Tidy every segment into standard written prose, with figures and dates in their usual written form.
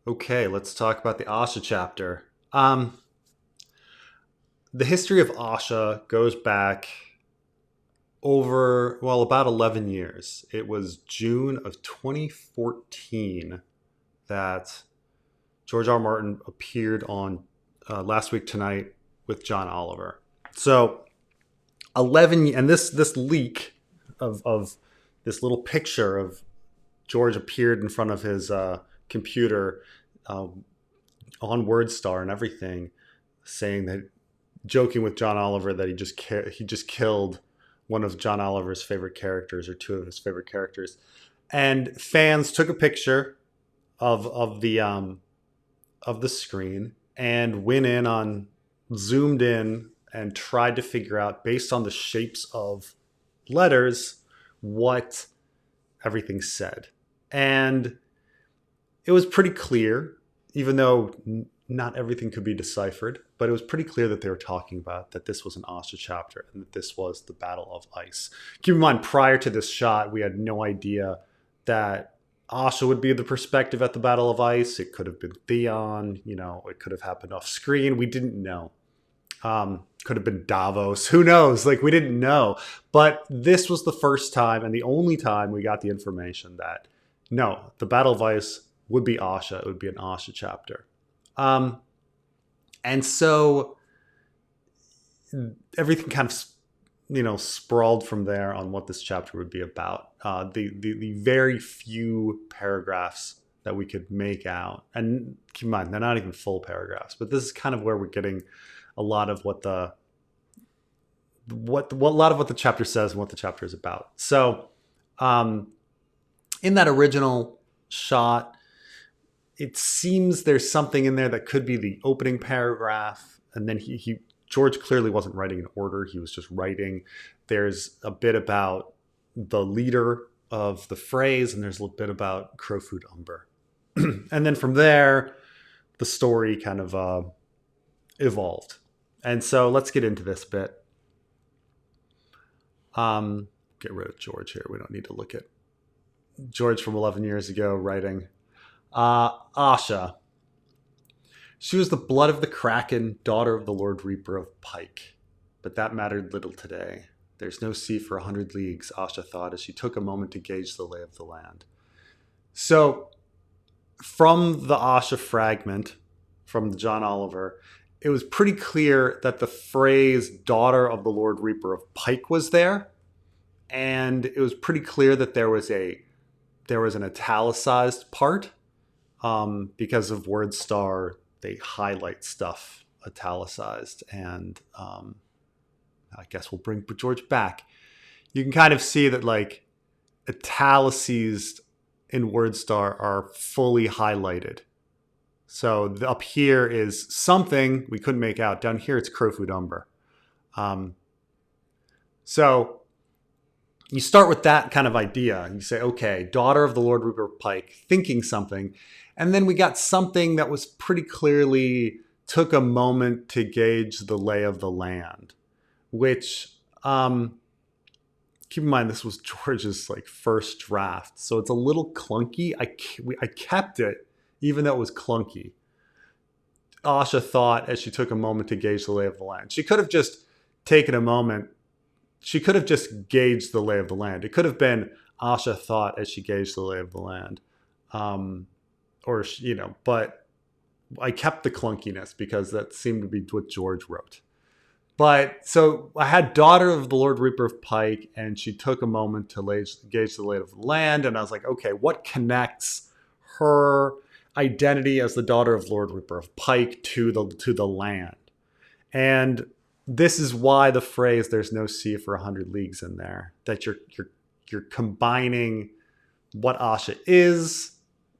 Okay, let's talk about the Asha chapter. The history of Asha goes back over, well, about 11 years. It was June of 2014 that George R. R. Martin appeared on Last Week Tonight with John Oliver. So 11, and this leak of this little picture of George appeared in front of his computer uh, on WordStar and everything, saying that, joking with John Oliver that he just killed one of John Oliver's favorite characters or two of his favorite characters, and fans took a picture of the screen and went in on zoomed in and tried to figure out based on the shapes of letters what everything said. And it was pretty clear, even though not everything could be deciphered, but it was pretty clear that they were talking about that this was an Asha chapter and that this was the Battle of Ice. Keep in mind, prior to this shot, we had no idea that Asha would be the perspective at the Battle of Ice. It could have been Theon, it could have happened off screen. We didn't know. Could have been Davos. Who knows? Like, we didn't know. But this was the first time and the only time we got the information that no, the Battle of Ice would be Asha. It would be an Asha chapter. And so everything kind of, sprawled from there on what this chapter would be about. The very few paragraphs that we could make out, and keep in mind, they're not even full paragraphs, but this is kind of where we're getting a lot of what a lot of what the chapter says and what the chapter is about. So, in that original shot, it seems there's something in there that could be the opening paragraph, and then George clearly wasn't writing in order. He was just writing. There's a bit about the leader of the Freys, and there's a little bit about Crowfoot Umber. And then from there, the story kind of evolved. And so let's get into this bit. Get rid of George here. We don't need to look at George from 11 years ago writing. Asha. She was the blood of the Kraken, daughter of the Lord Reaper of Pike. But that mattered little today. There's no sea for 100 leagues, Asha thought, as she took a moment to gauge the lay of the land. So, from the Asha fragment, from the John Oliver, it was pretty clear that the phrase daughter of the Lord Reaper of Pike was there. And it was pretty clear that there was an italicized part. Because of WordStar, they highlight stuff italicized. And I guess we'll bring George back. You can kind of see that, like, italicized in WordStar are fully highlighted. So up here is something we couldn't make out. Down here, it's Crowfoot Umber. So you start with that kind of idea. You say, okay, daughter of the Lord Reaper Pike, thinking something. And then we got something that was pretty clearly took a moment to gauge the lay of the land, which, keep in mind, this was George's first draft. So it's a little clunky. I kept it, even though it was clunky. Asha thought as she took a moment to gauge the lay of the land. She could have just taken a moment. She could have just gauged the lay of the land. It could have been Asha thought as she gauged the lay of the land. But I kept the clunkiness because that seemed to be what George wrote. But so I had daughter of the Lord Reaper of Pike, and she took a moment to gauge the lay of the land. And I was like, okay, what connects her identity as the daughter of Lord Reaper of Pike to the land? And this is why the phrase "there's no sea for 100 leagues" in there, that you're combining what Asha is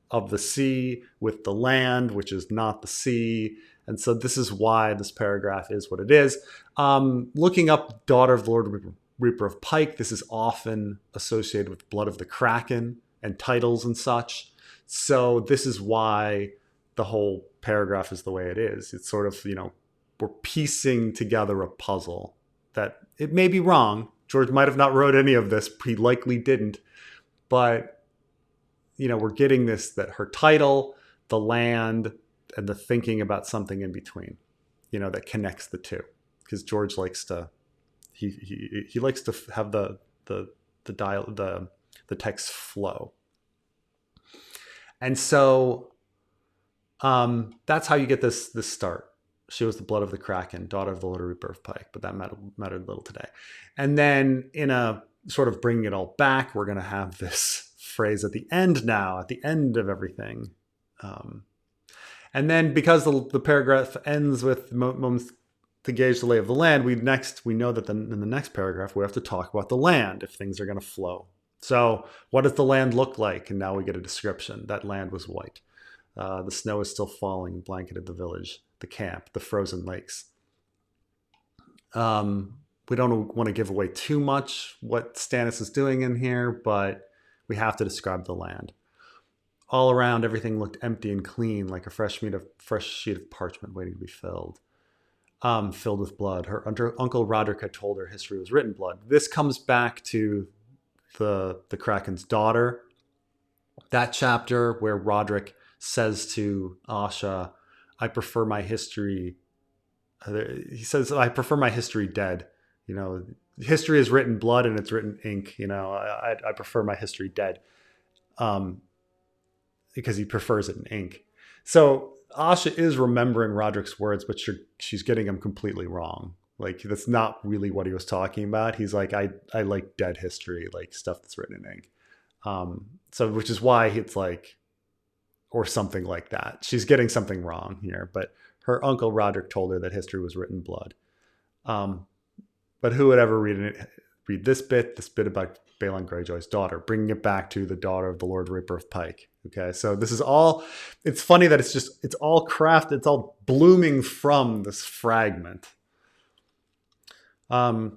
of the sea with the land, which is not the sea. And so this is why this paragraph is what it is. Looking up daughter of the Lord Reaper of Pike, this is often associated with blood of the Kraken and titles and such. So this is why the whole paragraph is the way it is. It's sort of, we're piecing together a puzzle that it may be wrong. George might have not wrote any of this. He likely didn't. But, we're getting this, that her title, the land and the thinking about something in between, that connects the two. Because George likes to, he likes to have the text flow. And so that's how you get this start. She was the blood of the Kraken, daughter of the Lord of Rebirth Pike, but that mattered little today. And then in a sort of bringing it all back, we're going to have this phrase at the end now, at the end of everything. And then because the paragraph ends with moments to gauge the lay of the land, we know that in the next paragraph, we have to talk about the land if things are going to flow. So what does the land look like? And now we get a description. That land was white. The snow is still falling, blanketed the village, the camp, the frozen lakes. We don't want to give away too much what Stannis is doing in here, but we have to describe the land. All around, everything looked empty and clean, like a fresh sheet of parchment waiting to be filled with blood. Her Uncle Roderick had told her history was written blood. This comes back to the Kraken's daughter. That chapter where Roderick says to Asha, I prefer my history. He says, I prefer my history dead. History is written blood and it's written ink. I prefer my history dead. Because he prefers it in ink. So Asha is remembering Roderick's words, but she's getting them completely wrong. Like, that's not really what he was talking about. He's like, I like dead history, like stuff that's written in ink. So which is why it's like, or something like that. She's getting something wrong here, but her Uncle Roderick told her that history was written blood. But who would ever read this bit about Balon Greyjoy's daughter, bringing it back to the daughter of the Lord of Rebirth Pike. Okay, so this is all, it's funny that it's all crafted, it's all blooming from this fragment. How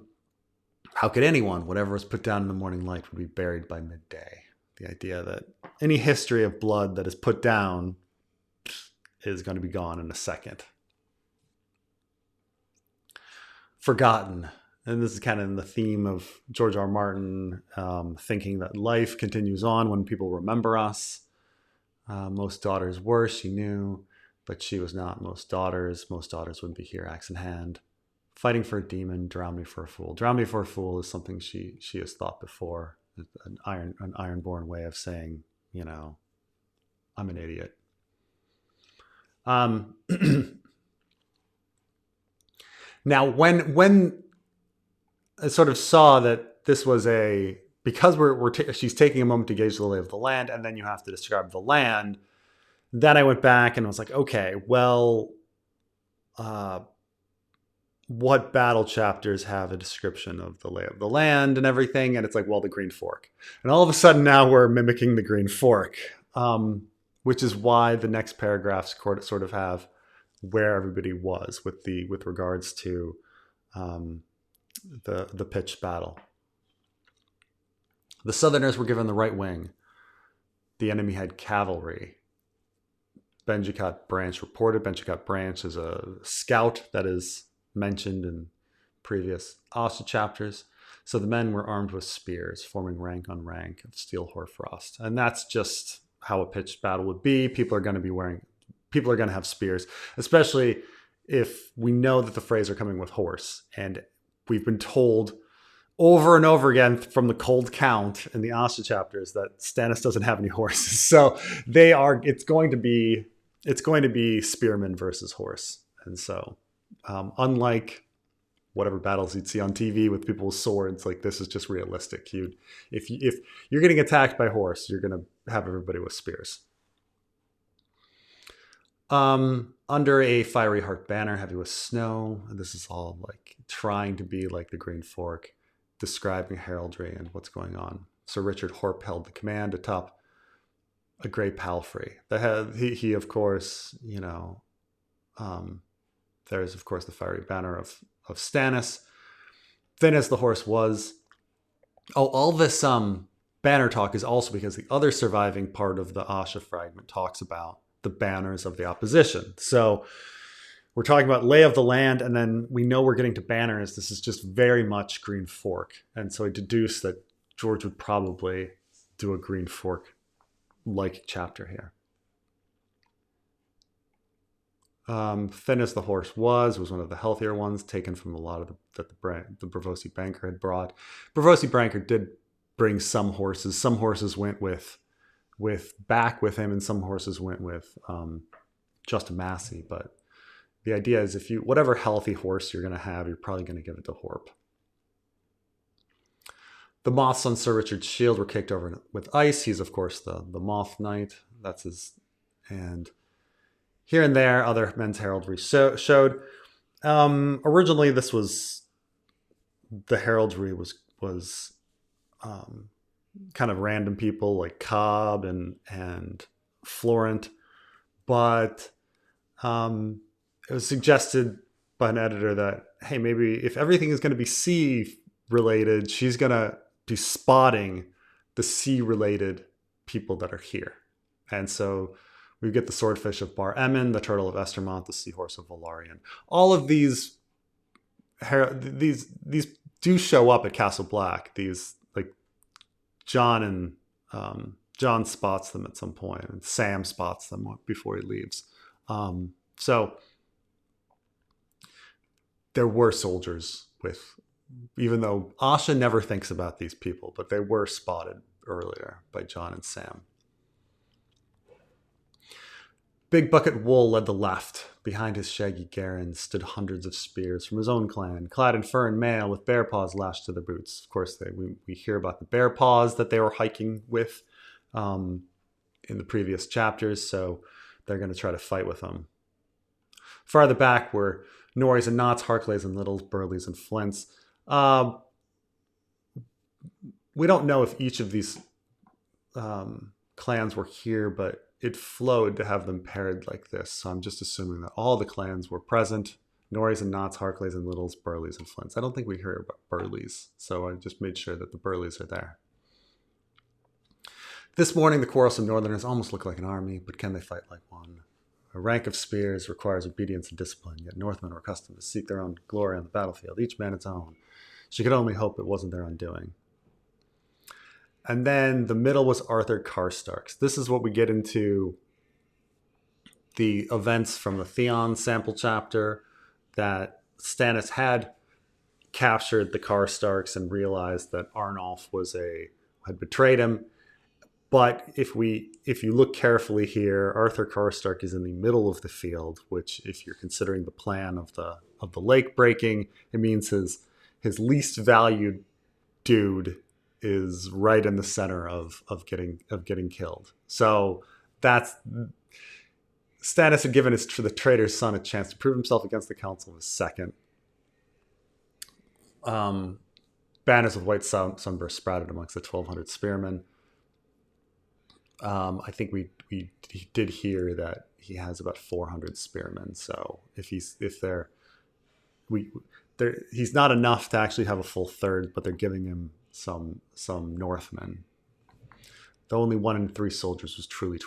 could anyone, whatever was put down in the morning light, would be buried by midday? The idea that any history of blood that is put down is going to be gone in a second. Forgotten. And this is kind of in the theme of George R. Martin, thinking that life continues on when people remember us. Most daughters were, she knew, but she was not most daughters. Most daughters would be here, axe in hand. Fighting for a demon, drown me for a fool. Drown me for a fool is something she has thought before. An Ironborn way of saying, I'm an idiot. Now, when I sort of saw that this was because she's taking a moment to gauge the lay of the land, and then you have to describe the land. Then I went back and was like, okay, well, what battle chapters have a description of the lay of the land and everything? And it's like, well, the Green Fork. And all of a sudden now we're mimicking the Green Fork, which is why the next paragraphs sort of have where everybody was with regards to the pitched battle. The Southerners were given the right wing. The enemy had cavalry. Benjicat Branch reported. Benjicat Branch is a scout that is mentioned in previous Asha chapters. So the men were armed with spears, forming rank on rank of steel hoarfrost. And that's just how a pitched battle would be. People are going to have spears, especially if we know that the Freys are coming with horse. And we've been told over and over again from the Cold Count in the Asha chapters that Stannis doesn't have any horses. So it's going to be spearmen versus horse. And so unlike whatever battles you'd see on TV with people with swords, like this is just realistic. If you're getting attacked by horse, you're going to have everybody with spears. Under a fiery heart banner, heavy with snow. This is all like trying to be like the Green Fork, describing heraldry and what's going on. Sir Richard Horp held the command atop a grey palfrey. He of course, there's of course the fiery banner of Stannis. Thin as the horse was. Oh, all this banner talk is also because the other surviving part of the Asha fragment talks about the banners of the opposition. So we're talking about lay of the land, and then we know we're getting to banners. This is just very much Green Fork. And so I deduce that George would probably do a Green Fork-like chapter here. Thin as the horse was one of the healthier ones, taken from a lot of that the Bravosi banker had brought. Bravosi banker did bring some horses. Some horses went with back with him, and some horses went with just a Massey. But the idea is, if you whatever healthy horse you're going to have, you're probably going to give it to Horp. The moths on Sir Richard's shield were caked over with ice. He's, of course, the Moth Knight. That's his. And here and there, other men's heraldry showed. Originally, this was the heraldry was kind of random people like Cobb and Florent, but it was suggested by an editor that, hey, maybe if everything is going to be sea related, she's going to be spotting the sea related people that are here. And so we get the swordfish of Bar Emin, the turtle of Estermont, the seahorse of Valarian. All of these do show up at Castle Black. These, like, John spots them at some point, and Sam spots them before he leaves. So there were soldiers with, even though Asha never thinks about these people, but they were spotted earlier by John and Sam. Big Bucket Wool led the left. Behind his shaggy garrons stood hundreds of spears from his own clan, clad in fur and mail, with bear paws lashed to their boots. Of course, we hear about the bear paws that they were hiking with in the previous chapters, so they're going to try to fight with them. Farther back were Norries and Knots, Harkleys and Littles, Burleys and Flints. We don't know if each of these clans were here, but it flowed to have them paired like this. So I'm just assuming that all the clans were present. Norries and Knots, Harkleys and Littles, Burleys and Flints. I don't think we hear about Burleys, so I just made sure that the Burleys are there. This morning, the quarrelsome Northerners almost look like an army, but can they fight like one? A rank of spears requires obedience and discipline, yet Northmen are accustomed to seek their own glory on the battlefield, each man its own. She could only hope it wasn't their undoing. And then the middle was Arthur Karstark's. This is what we get into the events from the Theon sample chapter, that Stannis had captured the Karstarks and realized that Arnulf had betrayed him. But if you look carefully here, Arthur Karstark is in the middle of the field, which, if you're considering the plan of the lake breaking, it means his least valued dude is right in the center of getting killed. So that's Stannis had given the traitor's son a chance to prove himself against the council of his second. Banners of white sunburst sprouted amongst the 1,200 spearmen. I think we did hear that he has about 400 spearmen. So he's not enough to actually have a full third, but they're giving him some Northmen. Though only 1 in 3 soldiers was truly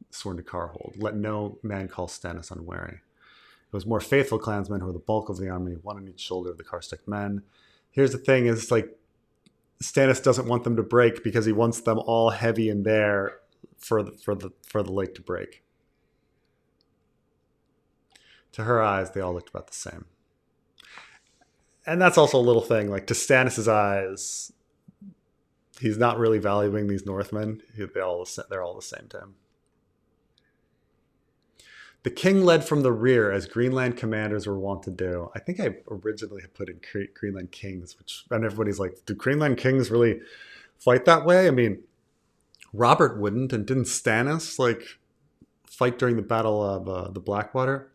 sworn to Carhold. Let no man call Stannis unwary. It was more faithful clansmen who were the bulk of the army, 1 on each shoulder of the Karstark men. Here's the thing: is like, Stannis doesn't want them to break because he wants them all heavy in there for the lake to break. To her eyes, they all looked about the same. And that's also a little thing, like, to Stannis' eyes, he's not really valuing these Northmen. They're all the same to him. The king led from the rear, as Greenland commanders were wont to do. I think I originally had put in Greenland kings, and everybody's like, do Greenland kings really fight that way? I mean, Robert wouldn't, and didn't Stannis fight during the Battle of the Blackwater?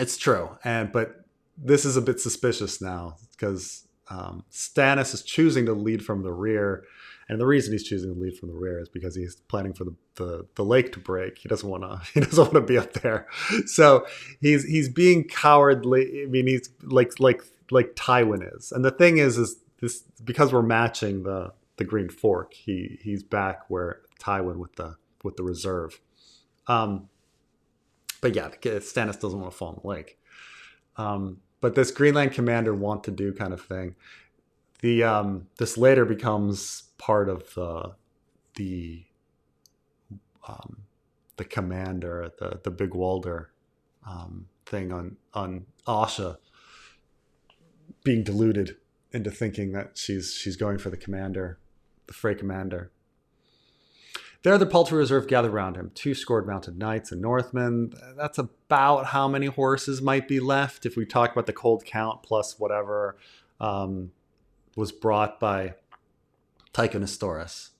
It's true, but this is a bit suspicious now, because Stannis is choosing to lead from the rear, and the reason he's choosing to lead from the rear is because he's planning for the lake to break. He doesn't want to be up there, so he's being cowardly. I mean, he's like Tywin is, and the thing is this, because we're matching the Green Fork. He's back where Tywin with the reserve. But yeah, Stannis doesn't want to fall in the lake. But this Greenland commander want to do kind of thing. This later becomes part of the commander, the Big Walder thing on Asha being deluded into thinking that she's going for the commander, the Frey commander. There, the poultry reserve gathered around him. 2 scored mounted knights and Northmen. That's about how many horses might be left if we talk about the cold count plus whatever was brought by Tycho Nestoris.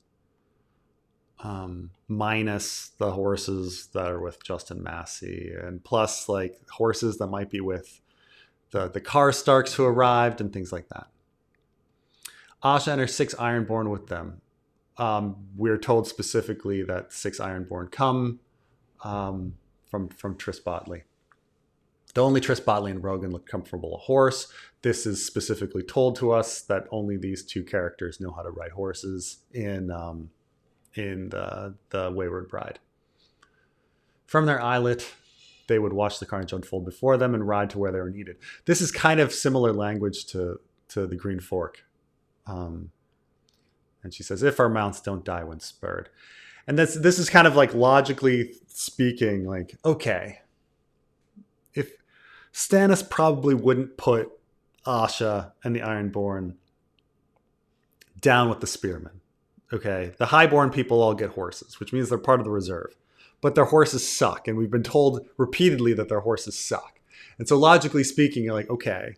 Minus the horses that are with Justin Massey, and plus like horses that might be with the Karstarks who arrived and things like that. Asha and her 6 Ironborn with them. We're told specifically that 6 Ironborn come from Tris Botley. The only Tris Botley and Rogan look comfortable a horse. This is specifically told to us that only these 2 characters know how to ride horses in the Wayward Bride. From their islet, they would watch the carnage unfold before them and ride to where they were needed. This is kind of similar language to the Green Fork. And she says, if our mounts don't die when spurred. And this is kind of like logically speaking, like, okay, if Stannis probably wouldn't put Asha and the Ironborn down with the spearmen. Okay, the highborn people all get horses, which means they're part of the reserve. But their horses suck, and we've been told repeatedly that their horses suck. And so logically speaking, you're like, okay,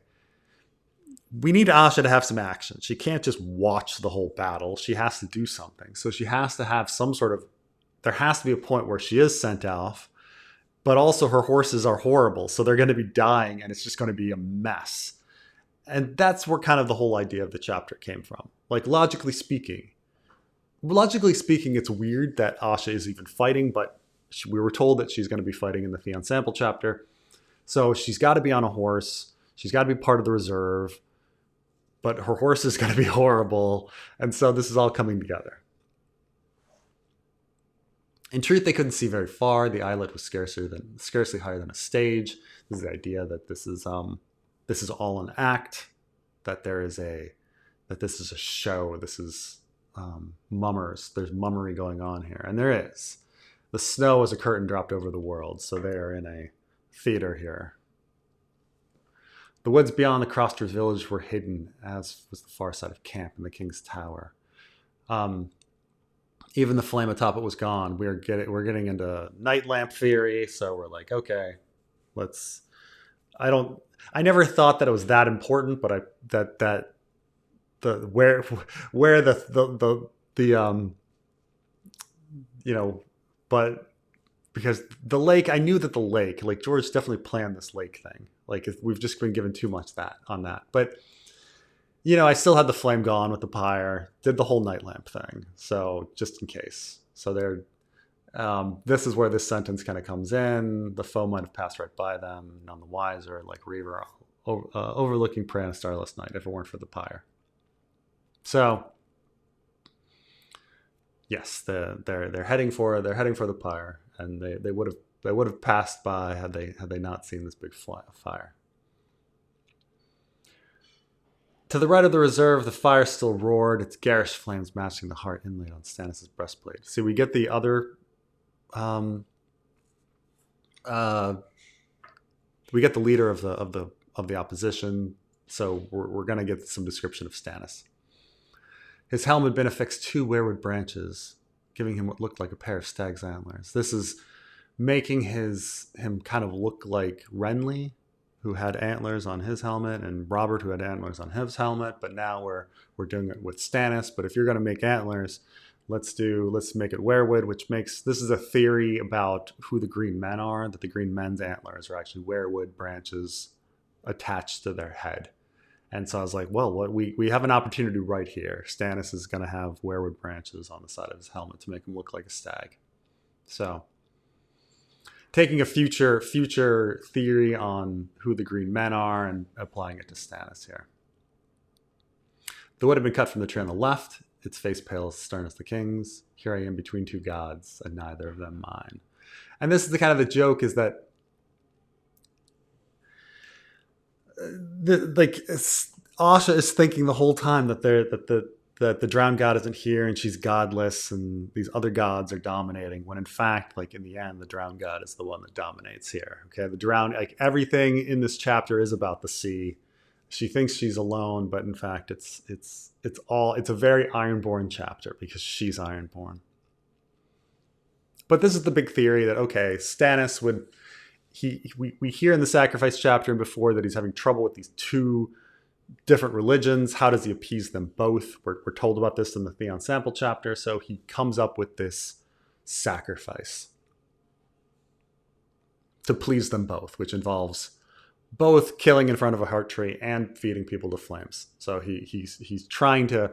we need Asha to have some action. She can't just watch the whole battle. She has to do something. So she has to have some sort of, there has to be a point where she is sent off, but also her horses are horrible. So they're going to be dying, and it's just going to be a mess. And that's where kind of the whole idea of the chapter came from. Like, logically speaking, it's weird that Asha is even fighting, but we were told that she's going to be fighting in the Theon Sample chapter. So she's got to be on a horse. She's got to be part of the reserve, but her horse is going to be horrible. And so this is all coming together. In truth, they couldn't see very far. The islet was scarcely higher than a stage. This is the idea that this is all an act, that this is a show. This is mummers. There's mummery going on here, and there is. The snow is a curtain dropped over the world, so they are in a theater here. The woods beyond the Crosters village were hidden, as was the far side of camp and the King's Tower. Even the flame atop it was gone. We're getting into night lamp theory, so we're like, okay, let's. I never thought that it was that important, but but because the lake, I knew that the lake, like George definitely planned this lake thing. Like we've just been given too much on that. But, I still had the flame gone with the pyre, did the whole night lamp thing. So just in case. So this is where this sentence kind of comes in. The foe might have passed right by them, none the wiser, like Reaver overlooking prey on a starless night if it weren't for the pyre. So yes, they're heading for the pyre, and they would have passed by had they not seen this big fire. To the right of the reserve, the fire still roared, its garish flames matching the heart inlaid on Stannis' breastplate. See, we get the other, we get the leader of the opposition, so we're gonna get some description of Stannis. His helm had been affixed 2 weirwood branches, giving him what looked like a pair of stag's antlers. This is making him kind of look like Renly, who had antlers on his helmet, and Robert, who had antlers on his helmet. But now we're doing it with Stannis. But if you're going to make antlers, let's make it weirwood, which makes, this is a theory about who the Green Men are, that the Green Men's antlers are actually weirwood branches attached to their head. And so I was like, well, we have an opportunity right here. Stannis is going to have weirwood branches on the side of his helmet to make him look like a stag. So taking a future theory on who the Green Men are and applying it to Stannis here. The wood had been cut from the tree on the left, its face pale as stern as the king's. Here I am between 2 gods, and neither of them mine. And this is the kind of the joke, is that Asha is thinking the whole time that that the drowned god isn't here and she's godless and these other gods are dominating, when in fact, like in the end, the drowned god is the one that dominates here. Okay, the drowned, like everything in this chapter is about the sea. She thinks she's alone, but in fact it's a very Ironborn chapter because she's Ironborn. But this is the big theory that, okay, Stannis would, we hear in the sacrifice chapter and before that he's having trouble with these two different religions. How does he appease them both? We're told about this in the Theon sample chapter. So he comes up with this sacrifice to please them both, which involves both killing in front of a heart tree and feeding people to flames. So he's trying to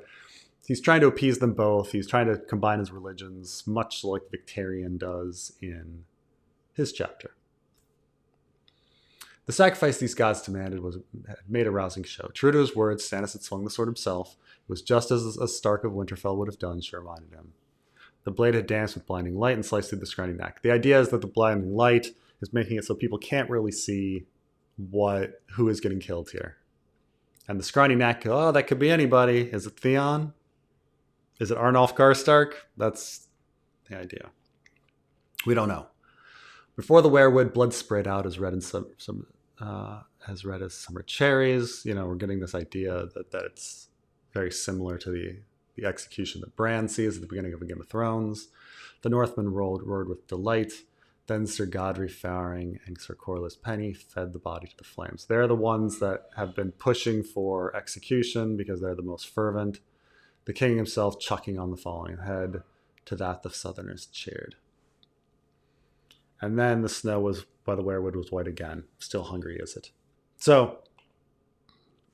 appease them both. He's trying to combine his religions, much like Victarion does in his chapter. The sacrifice these gods demanded had made a rousing show. True to his words, Stannis had swung the sword himself. It was just as Stark of Winterfell would have done, she reminded him. The blade had danced with blinding light and sliced through the scrawny neck. The idea is that the blinding light is making it so people can't really see who is getting killed here. And the scrawny neck, oh, that could be anybody. Is it Theon? Is it Arnulf Karstark? That's the idea. We don't know. Before the werewood, blood sprayed out as red as summer cherries. You know, we're getting this idea that it's very similar to the execution that Bran sees at the beginning of A Game of Thrones. The Northmen roared with delight. Then Sir Godfrey Faring and Sir Corlys Penny fed the body to the flames. They're the ones that have been pushing for execution because they're the most fervent. The king himself chucking on the falling head. To that the Southerners cheered. And then the snow was by the werewood was white again. Still hungry, is it? So,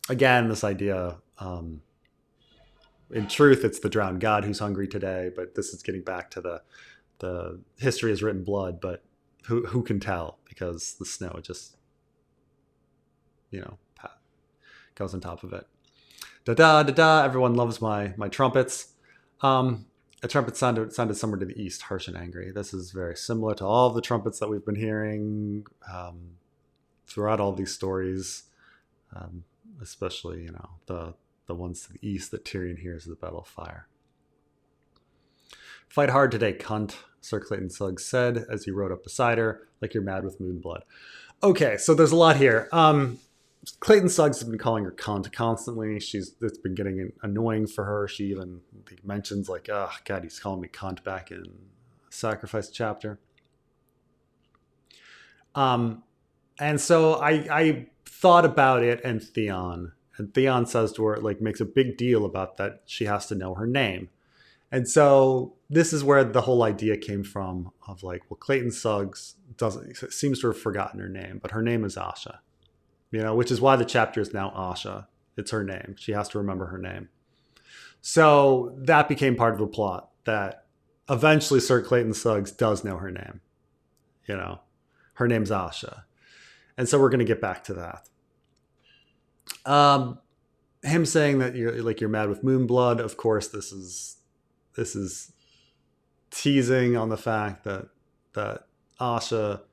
again, this idea, in truth, it's the drowned god who's hungry today, but this is getting back to the history is written blood, but who can tell? Because the snow just, goes on top of it. Da-da, everyone loves my trumpets. A trumpet sounded somewhere to the east, harsh and angry. This is very similar to all the trumpets that we've been hearing throughout all these stories, especially the ones to the east that Tyrion hears at the Battle of Fire. Fight hard today, cunt, Sir Clayton Suggs said as he rode up beside her, like you're mad with moon blood. Okay, so there's a lot here. Clayton Suggs has been calling her cunt constantly. It's been getting annoying for her. She even mentions like, oh God, he's calling me cunt back in Sacrifice chapter. And so I thought about it and Theon says to her, like, makes a big deal about that she has to know her name. And so this is where the whole idea came from of like, well, Clayton Suggs seems to have forgotten her name, but her name is Asha. Which is why the chapter is now Asha. It's her name. She has to remember her name. So that became part of the plot, that eventually Sir Clayton Suggs does know her name. Her name's Asha. And so we're going to get back to that. Him saying that you're mad with Moonblood, of course, this is teasing on the fact that Asha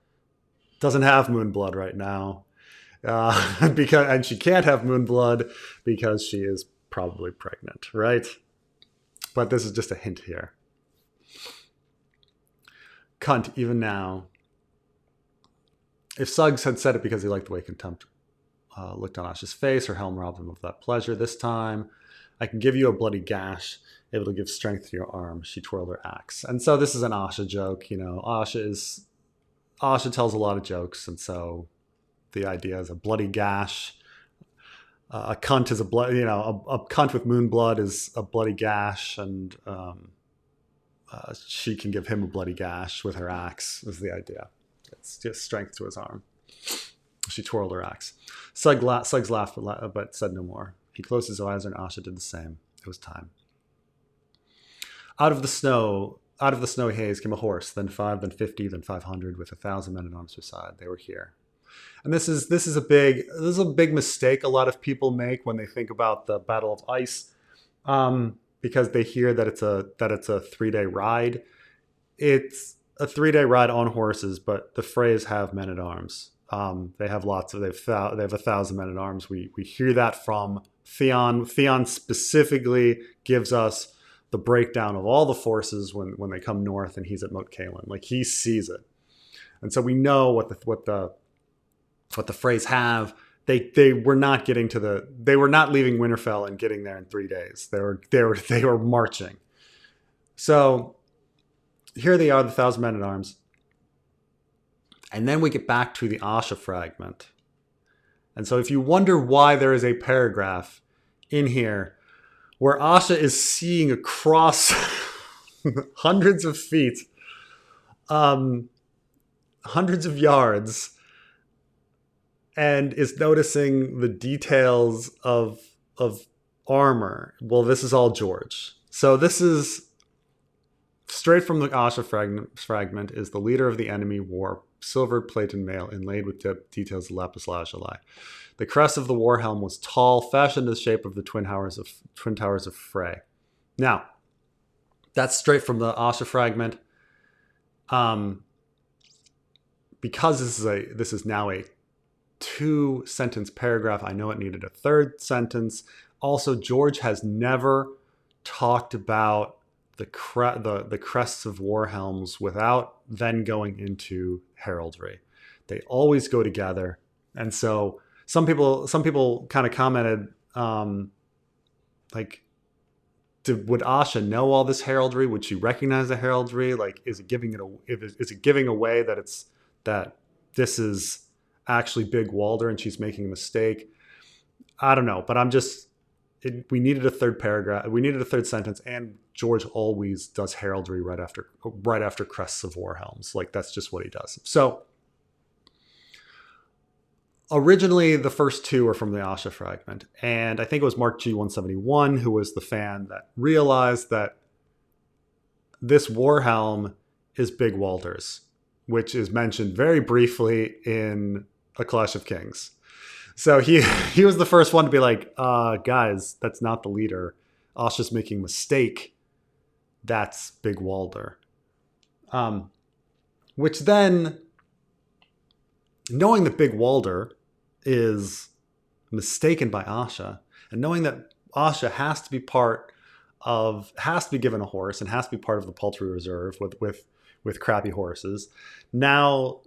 doesn't have Moonblood right now. And she can't have Moonblood because she is probably pregnant, right? But this is just a hint here. Cunt, even now. If Suggs had said it because he liked the way contempt looked on Asha's face, her helm robbed him of that pleasure. This time, I can give you a bloody gash, able to give strength to your arm. She twirled her axe. And so this is an Asha joke. Asha tells a lot of jokes, and so the idea is a bloody gash. A cunt is a cunt with moon blood is a bloody gash, and she can give him a bloody gash with her axe. Is the idea. It's just strength to his arm. She twirled her axe. Suggs laughed, but said no more. He closed his eyes, and Asha did the same. It was time. Out of the snowy haze came a horse, then 5, then 50, then 500, with 1,000 men at arms beside. They were here. And this is a big mistake a lot of people make when they think about the Battle of Ice, because they hear that it's a 3-day ride. It's a 3-day ride on horses, but the Freys have men at arms. They have they have 1,000 men at arms. We hear that from Theon. Theon specifically gives us the breakdown of all the forces when they come north, and he's at Moat Cailin. Like, he sees it, and so we know what the Freys have. They were not getting they were not leaving Winterfell and getting there in 3 days. They were marching. So here they are, the 1,000 men at arms. And then we get back to the Asha fragment. And so if you wonder why there is a paragraph in here where Asha is seeing across hundreds of feet, hundreds of yards, and is noticing the details of armor, well, this is all George. So this is straight from the Asha fragment is the leader of the enemy war, silver plated mail inlaid with details of lapis lazuli. The crest of the war helm was tall, fashioned in the shape of the twin towers of Frey. Now, that's straight from the Asha fragment. Because this is now a 2-sentence paragraph, I know it needed a 3rd sentence. Also, George has never talked about the crests of war helms without then going into heraldry. They always go together. And so some people kind of commented, like, would Asha know all this heraldry? Would she recognize the heraldry? Like, is it giving away that this is actually Big Walder and she's making a mistake? I don't know, but we needed a 3rd paragraph. We needed a 3rd sentence, and George always does heraldry right after crests of war helms. Like, that's just what he does. So originally the first 2 are from the Asha fragment, and I think it was Mark G171 who was the fan that realized that this war helm is Big Walder's, which is mentioned very briefly in A Clash of Kings. So he was the first one to be like, guys, that's not the leader. Asha's making a mistake. That's Big Walder. Which then, knowing that Big Walder is mistaken by Asha, and knowing that Asha has to be given a horse and has to be part of the poultry reserve with crappy horses. Now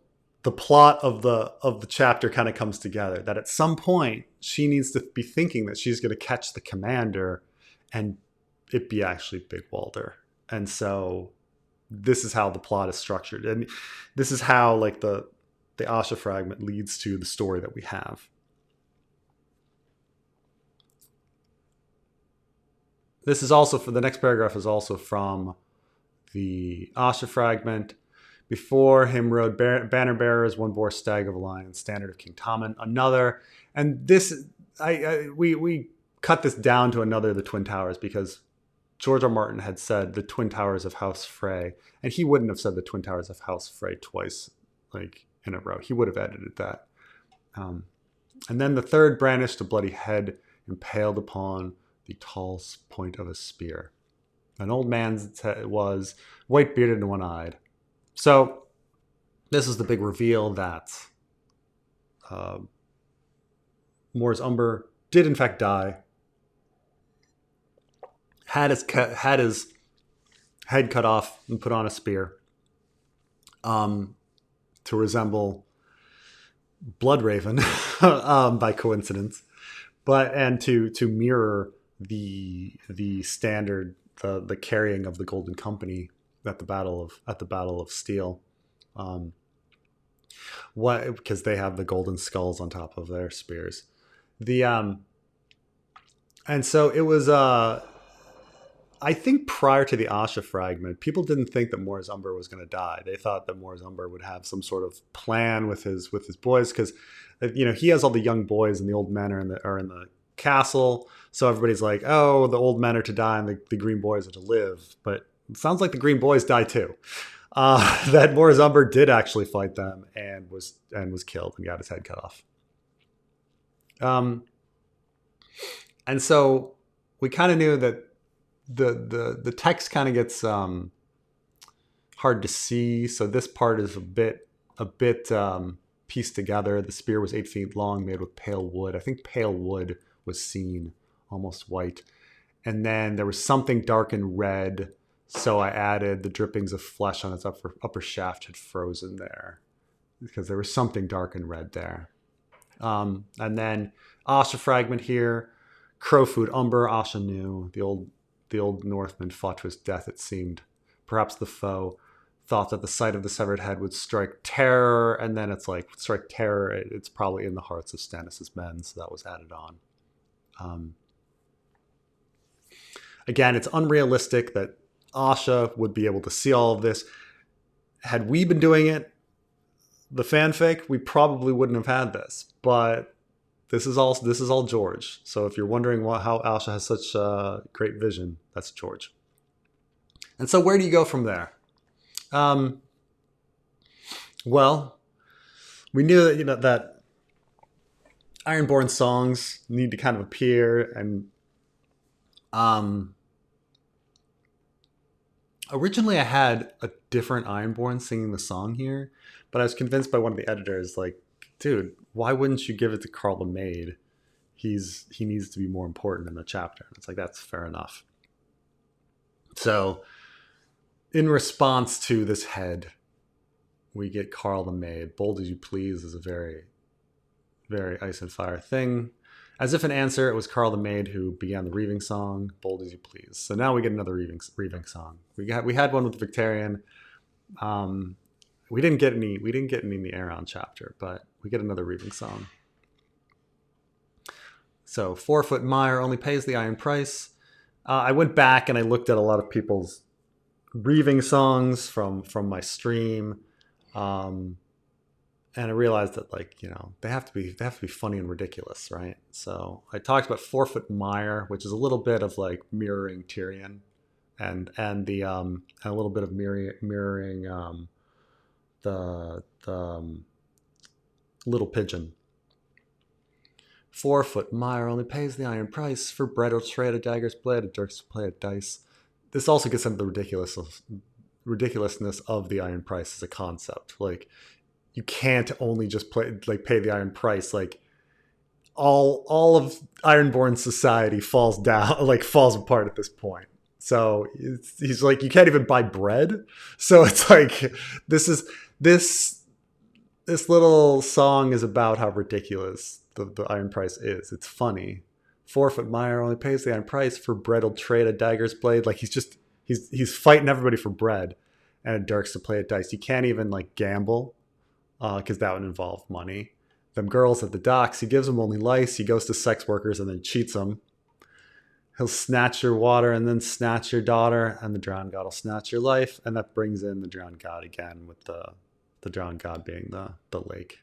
the plot of the chapter kind of comes together, that at some point she needs to be thinking that she's going to catch the commander and it be actually Big Walder. And so this is how the plot is structured. And this is how, like, the Asha fragment leads to the story that we have. This is also, for the next paragraph, is also from the Asha fragment. Before him rode banner bearers, one bore stag of a lion, standard of King Tommen, another. And this, we cut this down to another, the Twin Towers, because George R. Martin had said the Twin Towers of House Frey, and he wouldn't have said the Twin Towers of House Frey twice, like, in a row. He would have edited that. And then the 3rd brandished a bloody head impaled upon the tall point of a spear. An old man's head was white-bearded and one-eyed. So this is the big reveal that Mors Umber did in fact die, had his head cut off and put on a spear, to resemble Bloodraven by coincidence, and to mirror the standard, the carrying of the Golden Company at the Battle of Steel, because they have the golden skulls on top of their spears. And so it was. I think prior to the Asha fragment, people didn't think that Mors Umber was going to die. They thought that Mors Umber would have some sort of plan with his boys, because he has all the young boys and the old men are in the castle. So everybody's like, oh, the old men are to die and the green boys are to live. But it sounds like the green boys die too. That Mors Umber did actually fight them and was killed and got his head cut off. And so we kind of knew that the text kind of gets hard to see. So this part is a bit pieced together. The spear was 8 feet long, made with pale wood. I think pale wood was seen, almost white. And then there was something dark and red, so I added the drippings of flesh on its upper shaft had frozen there, because there was something dark and red there. And then Asha fragment here. Crow food Umber. Asha knew. The old Northman fought to his death, it seemed. Perhaps the foe thought that the sight of the severed head would strike terror, and then it's like, strike terror, it's probably in the hearts of Stannis' men, so that was added on. Again, it's unrealistic that Asha would be able to see all of this. Had we been doing it, the fanfic, we probably wouldn't have had this. But this is all George. So if you're wondering how Asha has such great vision, that's George. And so where do you go from there? Well, we knew that that Ironborn songs need to kind of appear, and originally I had a different Ironborn singing the song here, but I was convinced by one of the editors, like, dude, why wouldn't you give it to Carl the Maid? He needs to be more important in the chapter. It's like, that's fair enough. So in response to this head, we get Carl the Maid. Bold as you please is a very, very ice and fire thing. As if an answer, it was Carl the Maid who began the reaving song, Bold as you please. So now we get another reaving song. We had one with Victarion. We didn't get any in the Aeron chapter, but we get another reaving song. So 4-foot mire only pays the iron price. I went back and I looked at a lot of people's reaving songs from my stream, and I realized that, like, they have to be funny and ridiculous, right? So I talked about 4-foot mire, which is a little bit of like mirroring Tyrion, and a little bit of mirroring the little pigeon. 4-foot mire only pays the iron price. For bread or trade a dagger's blade, a dirk's play a dice. This also gets into the ridiculousness of the iron price as a concept. Like, you can't only just pay the iron price. Like, all of Ironborn society falls apart at this point. So he's like, you can't even buy bread. So it's like, this little song is about how ridiculous the iron price is. It's funny. 4-foot mire only pays the iron price. For bread will trade a dagger's blade. Like, he's fighting everybody for bread, and a dirk's to play at dice. You can't even like gamble, because that would involve money. Them girls at the docks, he gives them only lice. He goes to sex workers and then cheats them. He'll snatch your water and then snatch your daughter, and the drowned god will snatch your life. And that brings in the drowned god again, with the drowned god being the lake.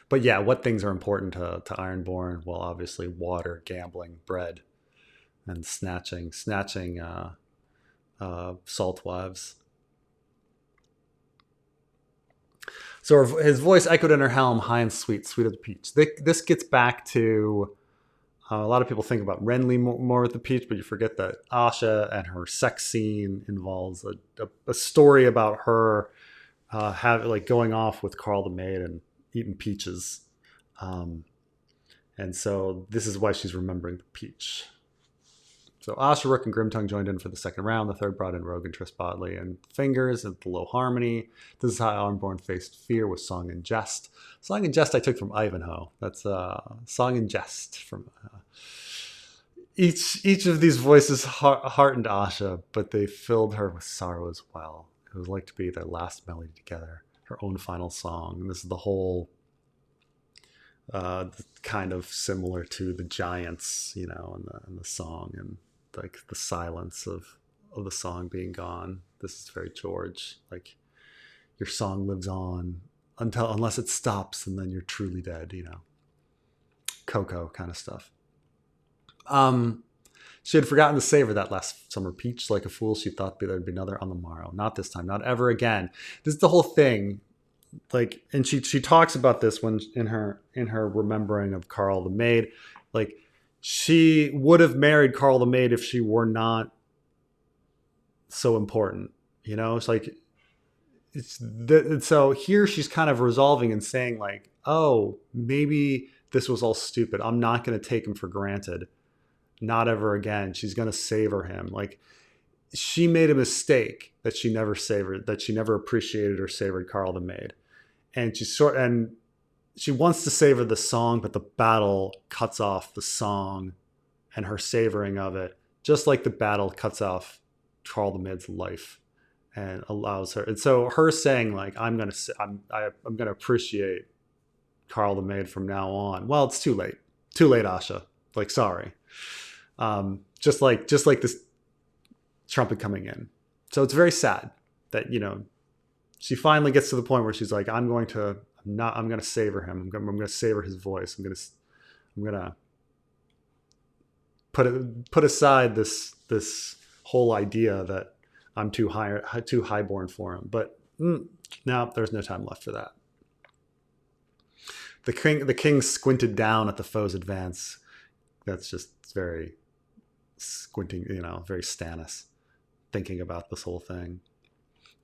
But yeah, what things are important to Ironborn? Well, obviously water, gambling, bread, and snatching salt wives. So his voice echoed in her helm, high and sweet, sweet as a peach. This gets back to a lot of people think about Renly more with the peach, but you forget that Asha and her sex scene involves a story about her going off with Carl the Maid and eating peaches. And so this is why she's remembering the peach. So Asha, Rook, and Grimtongue joined in for the second round. The third brought in Rogue and Triss Bodley and Fingers and the Low Harmony. This is how Ironborn faced fear with Song and Jest. Song and Jest I took from Ivanhoe. That's Song and Jest from each of these voices heartened Asha, but they filled her with sorrow as well. It was like to be their last melody together, her own final song. And this is the whole kind of similar to the giants, in the song, and like the silence of the song being gone. This is very George. Like, your song lives on unless it stops, and then you're truly dead. Coco kind of stuff. She had forgotten to savor that last summer peach. Like a fool, she thought there'd be another on the morrow. Not this time, not ever again. This is the whole thing. Like, and she talks about this when in her remembering of Carl the Maid. Like, she would have married Carl the Maid if she were not so important. It's like, so here she's kind of resolving and saying like, oh, maybe this was all stupid. I'm not going to take him for granted. Not ever again. She's going to savor him. Like, she made a mistake that she never savored, that she never appreciated or savored Carl the Maid. And she wants to savor the song, but the battle cuts off the song and her savoring of it, just like the battle cuts off Carl the Maid's life and allows her. And so her saying like, I'm gonna appreciate Carl the Maid from now on. Well, it's too late. Too late, Asha. Like, sorry. Just like this trumpet coming in. So it's very sad that, she finally gets to the point where she's like, I'm going to savor him. I'm going to savor his voice. I'm going to put aside this whole idea that I'm too highborn for him. But no, there's no time left for that. The king squinted down at the foe's advance. That's just very squinting, very Stannis, thinking about this whole thing.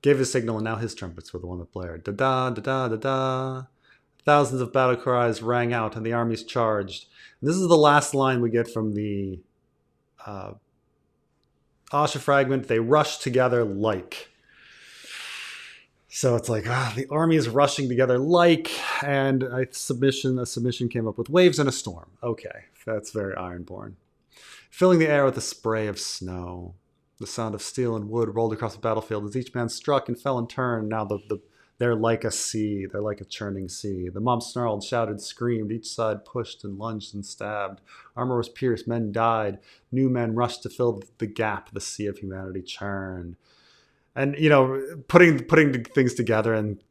Gave his signal, and now his trumpets were the one that blared. Da-da, da-da, da-da. Thousands of battle cries rang out, and the armies charged. And this is the last line we get from the Asha fragment. They rushed together like. So it's like, the army is rushing together like, and a submission came up with waves and a storm. Okay, that's very Ironborn. Filling the air with a spray of snow. The sound of steel and wood rolled across the battlefield as each man struck and fell in turn. Now they're like a sea. They're like a churning sea. The mob snarled, shouted, screamed. Each side pushed and lunged and stabbed. Armor was pierced. Men died. New men rushed to fill the gap. The sea of humanity churned. And, putting things together, and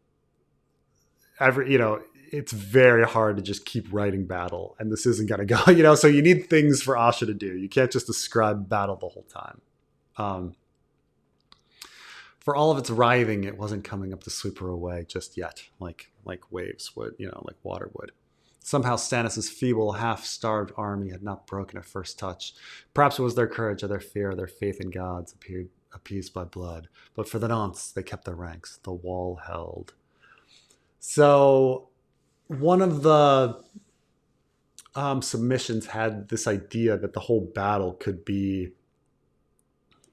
it's very hard to just keep writing battle. And this isn't going to go, so you need things for Asha to do. You can't just describe battle the whole time. For all of its writhing, it wasn't coming up to sweep her away just yet, like waves would, like water would. Somehow Stannis' feeble, half-starved army had not broken at first touch. Perhaps it was their courage or their fear or their faith in gods appeased by blood. But for the nonce, they kept their ranks. The wall held. So one of the submissions had this idea that the whole battle could be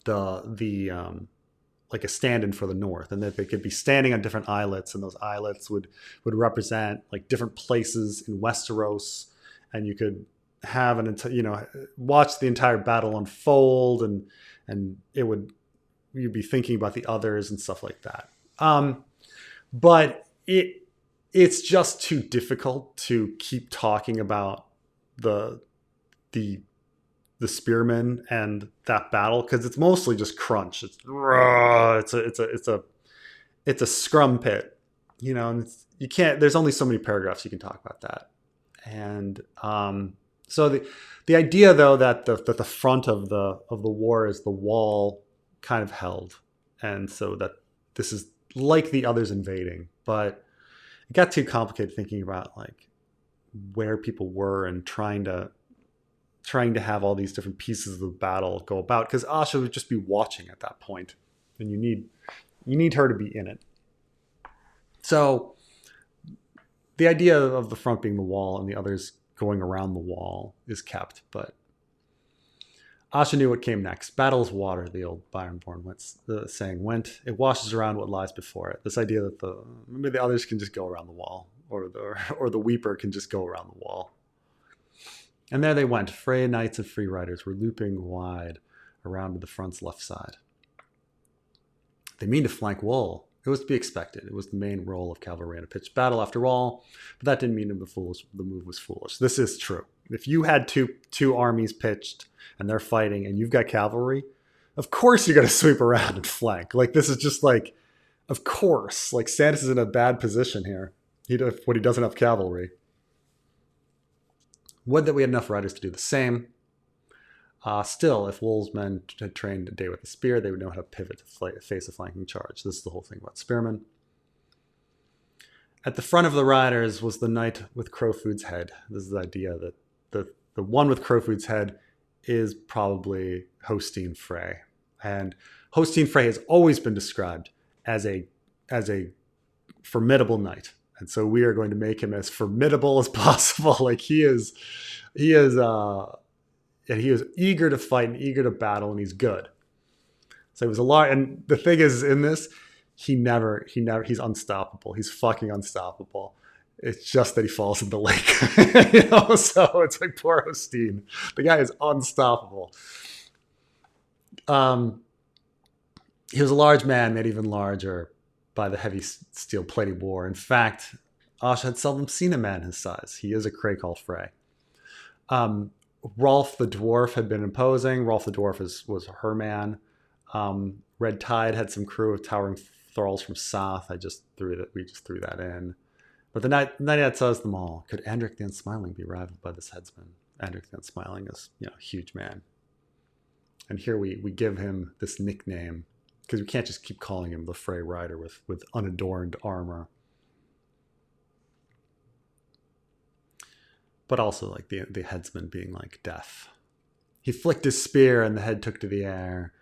like a stand-in for the North, and that they could be standing on different islets, and those islets would represent like different places in Westeros, and you could have watch the entire battle unfold, and you'd be thinking about the others and stuff like that. But it's just too difficult to keep talking about the spearmen and that battle, because it's mostly just crunch. It's a scrum pit, and you can't. There's only so many paragraphs you can talk about that. And so the idea though that the front of the war is the wall kind of held, and so that this is like the others invading, but it got too complicated thinking about like where people were and trying to have all these different pieces of the battle go about, because Asha would just be watching at that point, and you need her to be in it. So the idea of the front being the wall and the others going around the wall is kept, but Asha knew what came next. Battle is water, the old Ironborn saying went. It washes around what lies before it. This idea that maybe the others can just go around the wall, or the Weeper can just go around the wall. And there they went. Frey knights and free riders were looping wide around to the front's left side. They mean to flank Wool. It was to be expected. It was the main role of cavalry in a pitched battle after all, but that didn't mean the move was foolish. This is true. If you had two armies pitched and they're fighting and you've got cavalry, of course you're going to sweep around and flank. Like, this is just like, of course. Like, Stannis is in a bad position here when he doesn't have cavalry. Would that we had enough riders to do the same. Still, if Wool's men had trained a day with the spear, they would know how to pivot to face a flanking charge. This is the whole thing about spearmen. At the front of the riders was the knight with Crowfood's head. This is the idea that the one with Crowfood's head is probably Hosteen Frey. And Hosteen Frey has always been described as a as a formidable knight. And so we are going to make him as formidable as possible. Like he is, and he was eager to fight and eager to battle, and he's good. So it was a lot. And the thing is, in this, he's unstoppable. He's fucking unstoppable. It's just that he falls in the lake, So it's like poor Osteen. The guy is unstoppable. He was a large man, made even larger by the heavy steel plate he wore. In fact, Asha had seldom seen a man his size. He is a Crakehall Frey. Rolf the dwarf had been imposing. Rolf the dwarf was her man. Red Tide had some crew of towering thralls from south. We just threw that in. But the night says them all. Could Andric the Unsmiling be rivaled by this headsman? Andric the Unsmiling is, a huge man. And here we give him this nickname because we can't just keep calling him the Frey Rider with unadorned armor. But also like the headsman being like death. He flicked his spear and the head took to the air.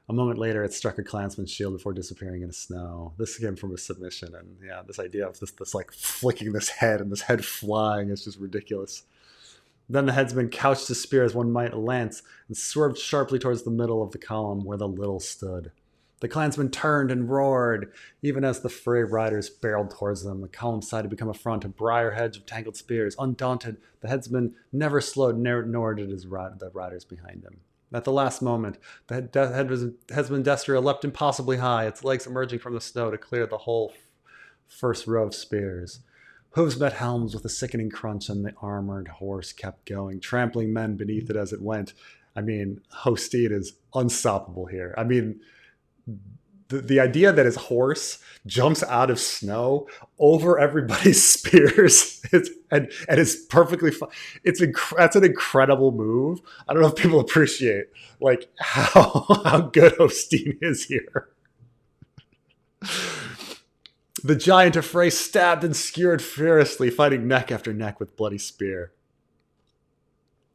A moment later, it struck a clansman's shield before disappearing in the snow. This came from a submission, and this idea of this like flicking this head and this head flying is just ridiculous. Then the headsman couched his spear as one might a lance and swerved sharply towards the middle of the column where the little stood. The clansmen turned and roared. Even as the Frey riders barreled towards them, the column side had become a front, a briar hedge of tangled spears. Undaunted, the headsman never slowed, nor did the riders behind him. At the last moment, the headsman Destria leapt impossibly high, its legs emerging from the snow to clear the whole first row of spears. Hooves met helms with a sickening crunch, and the armored horse kept going, trampling men beneath it as it went. I mean, Hosteen is unstoppable here. I mean, the idea that his horse jumps out of snow over everybody's spears and is perfectly fine. That's an incredible move. I don't know if people appreciate like how good Osteen is here. The giant of Frey stabbed and skewered furiously, fighting neck after neck with bloody spear.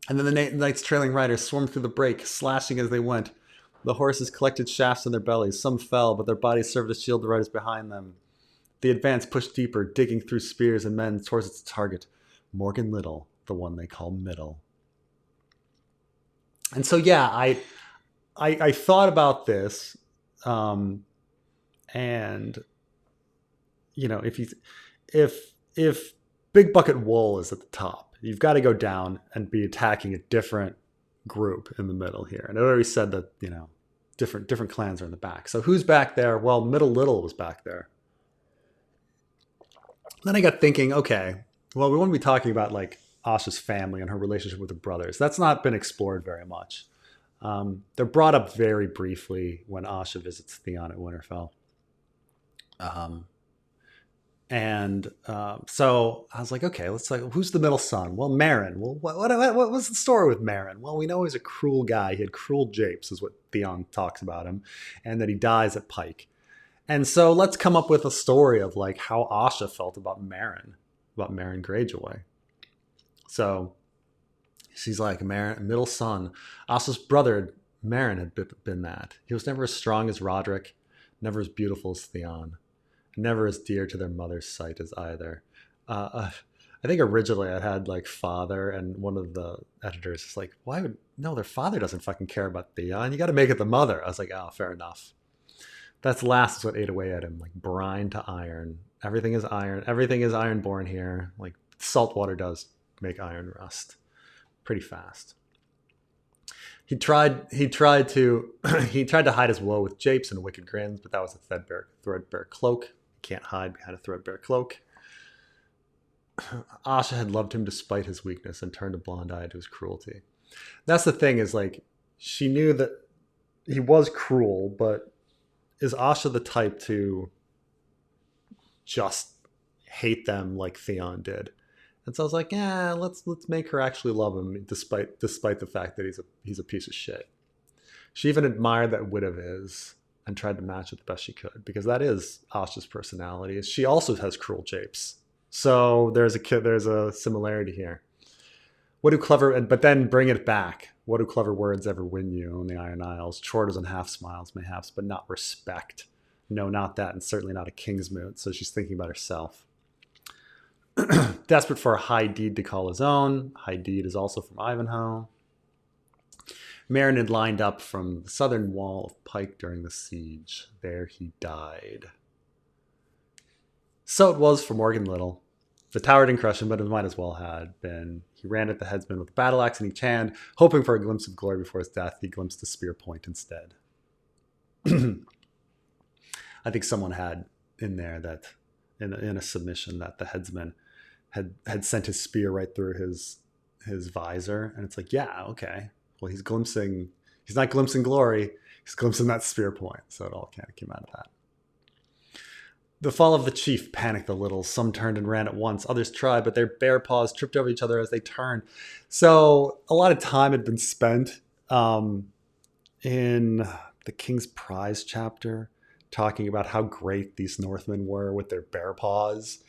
And then the knight's trailing riders swarmed through the brake, slashing as they went. The horses collected shafts in their bellies. Some fell, but their bodies served as shield the riders behind them. The advance pushed deeper, digging through spears and men towards its target, Morgan Little, the one they call Middle. And so, I thought about this, and if Big Bucket Wool is at the top, you've got to go down and be attacking a different group in the middle here. And I already said that, different clans are in the back. So who's back there? Well, Middle Little was back there. Then I got thinking, okay, well, we want to be talking about like Asha's family and her relationship with her brothers. That's not been explored very much. They're brought up very briefly when Asha visits Theon at Winterfell. So I was like, okay, who's the middle son? Well, Meryn. Well, what was the story with Meryn? Well, we know he's a cruel guy. He had cruel japes, is what Theon talks about him, and that he dies at Pike. And so let's come up with a story of like how Asha felt about Meryn Greyjoy. So she's like, Meryn, middle son. Asha's brother, Meryn, had been that. He was never as strong as Roderick, never as beautiful as Theon. Never as dear to their mother's sight as either. I think originally I had like father, and one of the editors is like, their father doesn't fucking care about Theon. You got to make it the mother. I was like, oh, fair enough. That's last is what ate away at him, like brine to iron. Everything is iron. Everything is Ironborn here. Like salt water does make iron rust pretty fast. He tried to hide his woe with japes and wicked grins, but that was a threadbare cloak. Can't hide behind a threadbare cloak. Asha had loved him despite his weakness and turned a blind eye to his cruelty. That's the thing, is like she knew that he was cruel, but is Asha the type to just hate them like Theon did? And so I was like, yeah, let's make her actually love him, despite the fact that he's a piece of shit. She even admired that wit of his and tried to match it the best she could, because that is Asha's personality. She also has cruel japes, so there's a similarity here. But then bring it back. What do clever words ever win you on the Iron Isles? Chorters and half smiles, mayhaps, but not respect. No, not that, and certainly not a king's mood. So she's thinking about herself. Desperate for a high deed to call his own. High deed is also from Ivanhoe. Meryn had lined up from the southern wall of Pike during the siege. There he died. So it was for Morgan Little. The tower didn't crush him, but it might as well had been. He ran at the headsman with a battle axe in each hand, hoping for a glimpse of glory before his death. He glimpsed a spear point instead. I think someone had in there that, in a submission, that the headsman had sent his spear right through his visor, and it's like, yeah, okay. Well, he's not glimpsing glory, he's glimpsing that spear point, so it all kind of came out of that. The fall of the chief panicked the Littles. Some turned and ran at once, others tried, but their bare paws tripped over each other as they turned. So a lot of time had been spent in the King's Prize chapter talking about how great these Northmen were with their bare paws.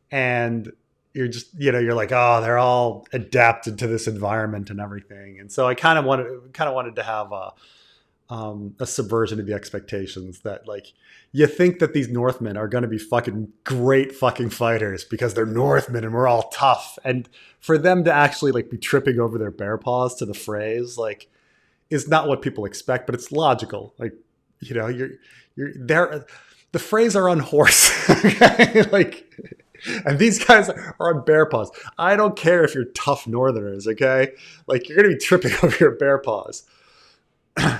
And you're just, you're like, oh, they're all adapted to this environment and everything. And so I kind of wanted to have a subversion of the expectations that, like, you think that these Northmen are going to be fucking great fucking fighters because they're Northmen and we're all tough. And for them to actually, like, be tripping over their bare paws to the Freys, like, is not what people expect, but it's logical. Like, you're there. The Freys are on horse, okay? Like, and these guys are on bare paws. I don't care if you're tough Northerners, okay? Like, you're going to be tripping over your bare paws.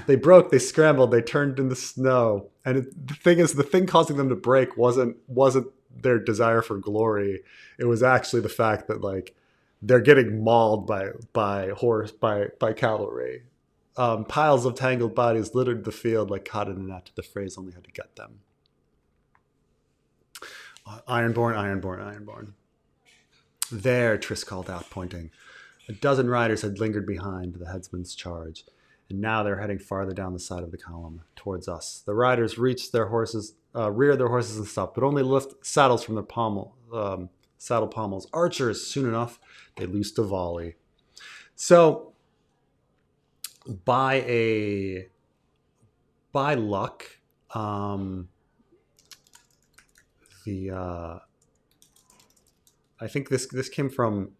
They broke, they scrambled, they turned in the snow. And the thing is, the thing causing them to break wasn't their desire for glory. It was actually the fact that, like, they're getting mauled by cavalry. Piles of tangled bodies littered the field like caught in a net. The Freys only had to get them. Ironborn. There, Triss called out, pointing. A dozen riders had lingered behind the headsman's charge, and now they're heading farther down the side of the column, towards us. The riders reared their horses and stopped, but only lift saddles from their saddle pommels. Archers, soon enough, they loosed a volley. So, by luck, I think this came from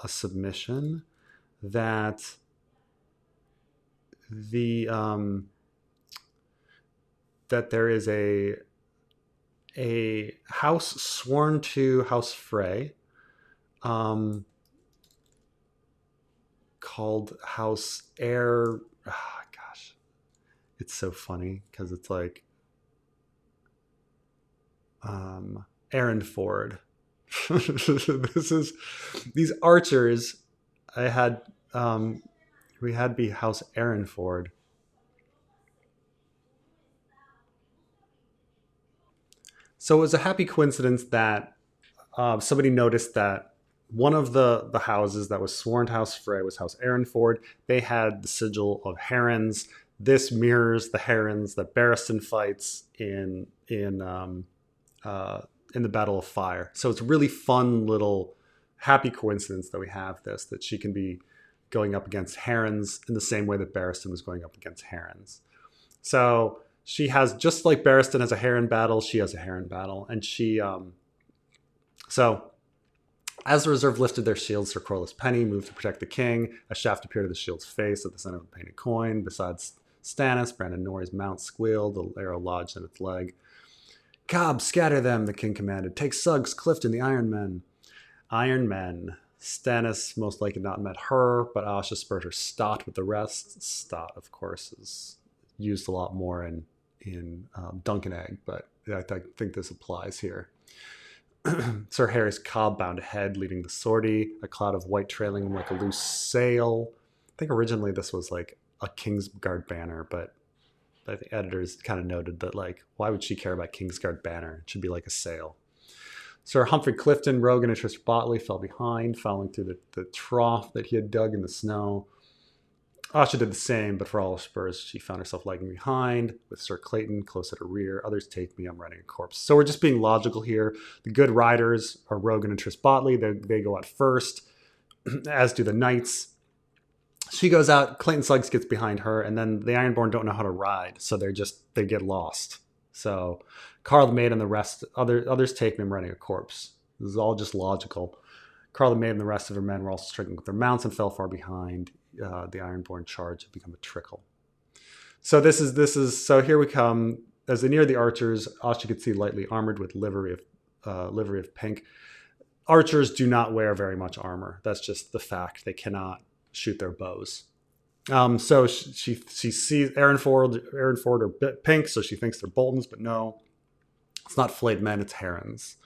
a submission that that there is a house sworn to House Frey, called House Air. Oh, gosh, it's so funny because it's like Ironford. These archers. We had be House Ironford. So it was a happy coincidence that somebody noticed that one of the houses that was sworn to House Frey was House Ironford. They had the sigil of herons. This mirrors the herons that Barristan fights in the Battle of Fire. So it's a really fun little happy coincidence that we have this, that she can be going up against herons in the same way that Barristan was going up against herons. So she has, just like Barristan has a heron battle, she has a heron battle. And she, so as the reserve lifted their shields, Sir Corlys Penny moved to protect the king. A shaft appeared at the shield's face at the center of a painted coin. Besides Stannis, Brandon Norrie's mount squealed, the arrow lodged in its leg. Cobb, scatter them, the king commanded. Take Suggs, Clifton, the Iron Men. Iron Men. Stannis most likely not met her, but Asha spurred her Stott with the rest. Stott, of course, is used a lot more in Dunk and Egg, but I think this applies here. Sir Harry's Cobb bound ahead, leading the sortie, a cloud of white trailing him like a loose sail. I think originally this was like a Kingsguard banner, but I think editors kind of noted that, like, why would she care about Kingsguard banner? It should be like a sail. Sir Humphrey Clifton, Rogan, and Tristram Botley fell behind, falling through the trough that he had dug in the snow. Asha did the same, but for all her spurs, she found herself lagging behind, with Sir Clayton close at her rear. Others take me, I'm riding a corpse. So we're just being logical here. The good riders are Rogan and Tristram Botley. They go out first, as do the knights. She goes out. Clayton Suggs gets behind her, and then the Ironborn don't know how to ride, so they get lost. So Carl the Maid and the rest others take them riding a corpse. This is all just logical. Carl the Maid and the rest of her men were also stricken with their mounts and fell far behind. The Ironborn charge had become a trickle. So this is so here we come. As they near the archers, Asha could see lightly armored with livery of pink. Archers do not wear very much armor. That's just the fact. They cannot shoot their bows. So she sees Ironford are pink, so she thinks they're Boltons, but no, it's not flayed men, it's herons.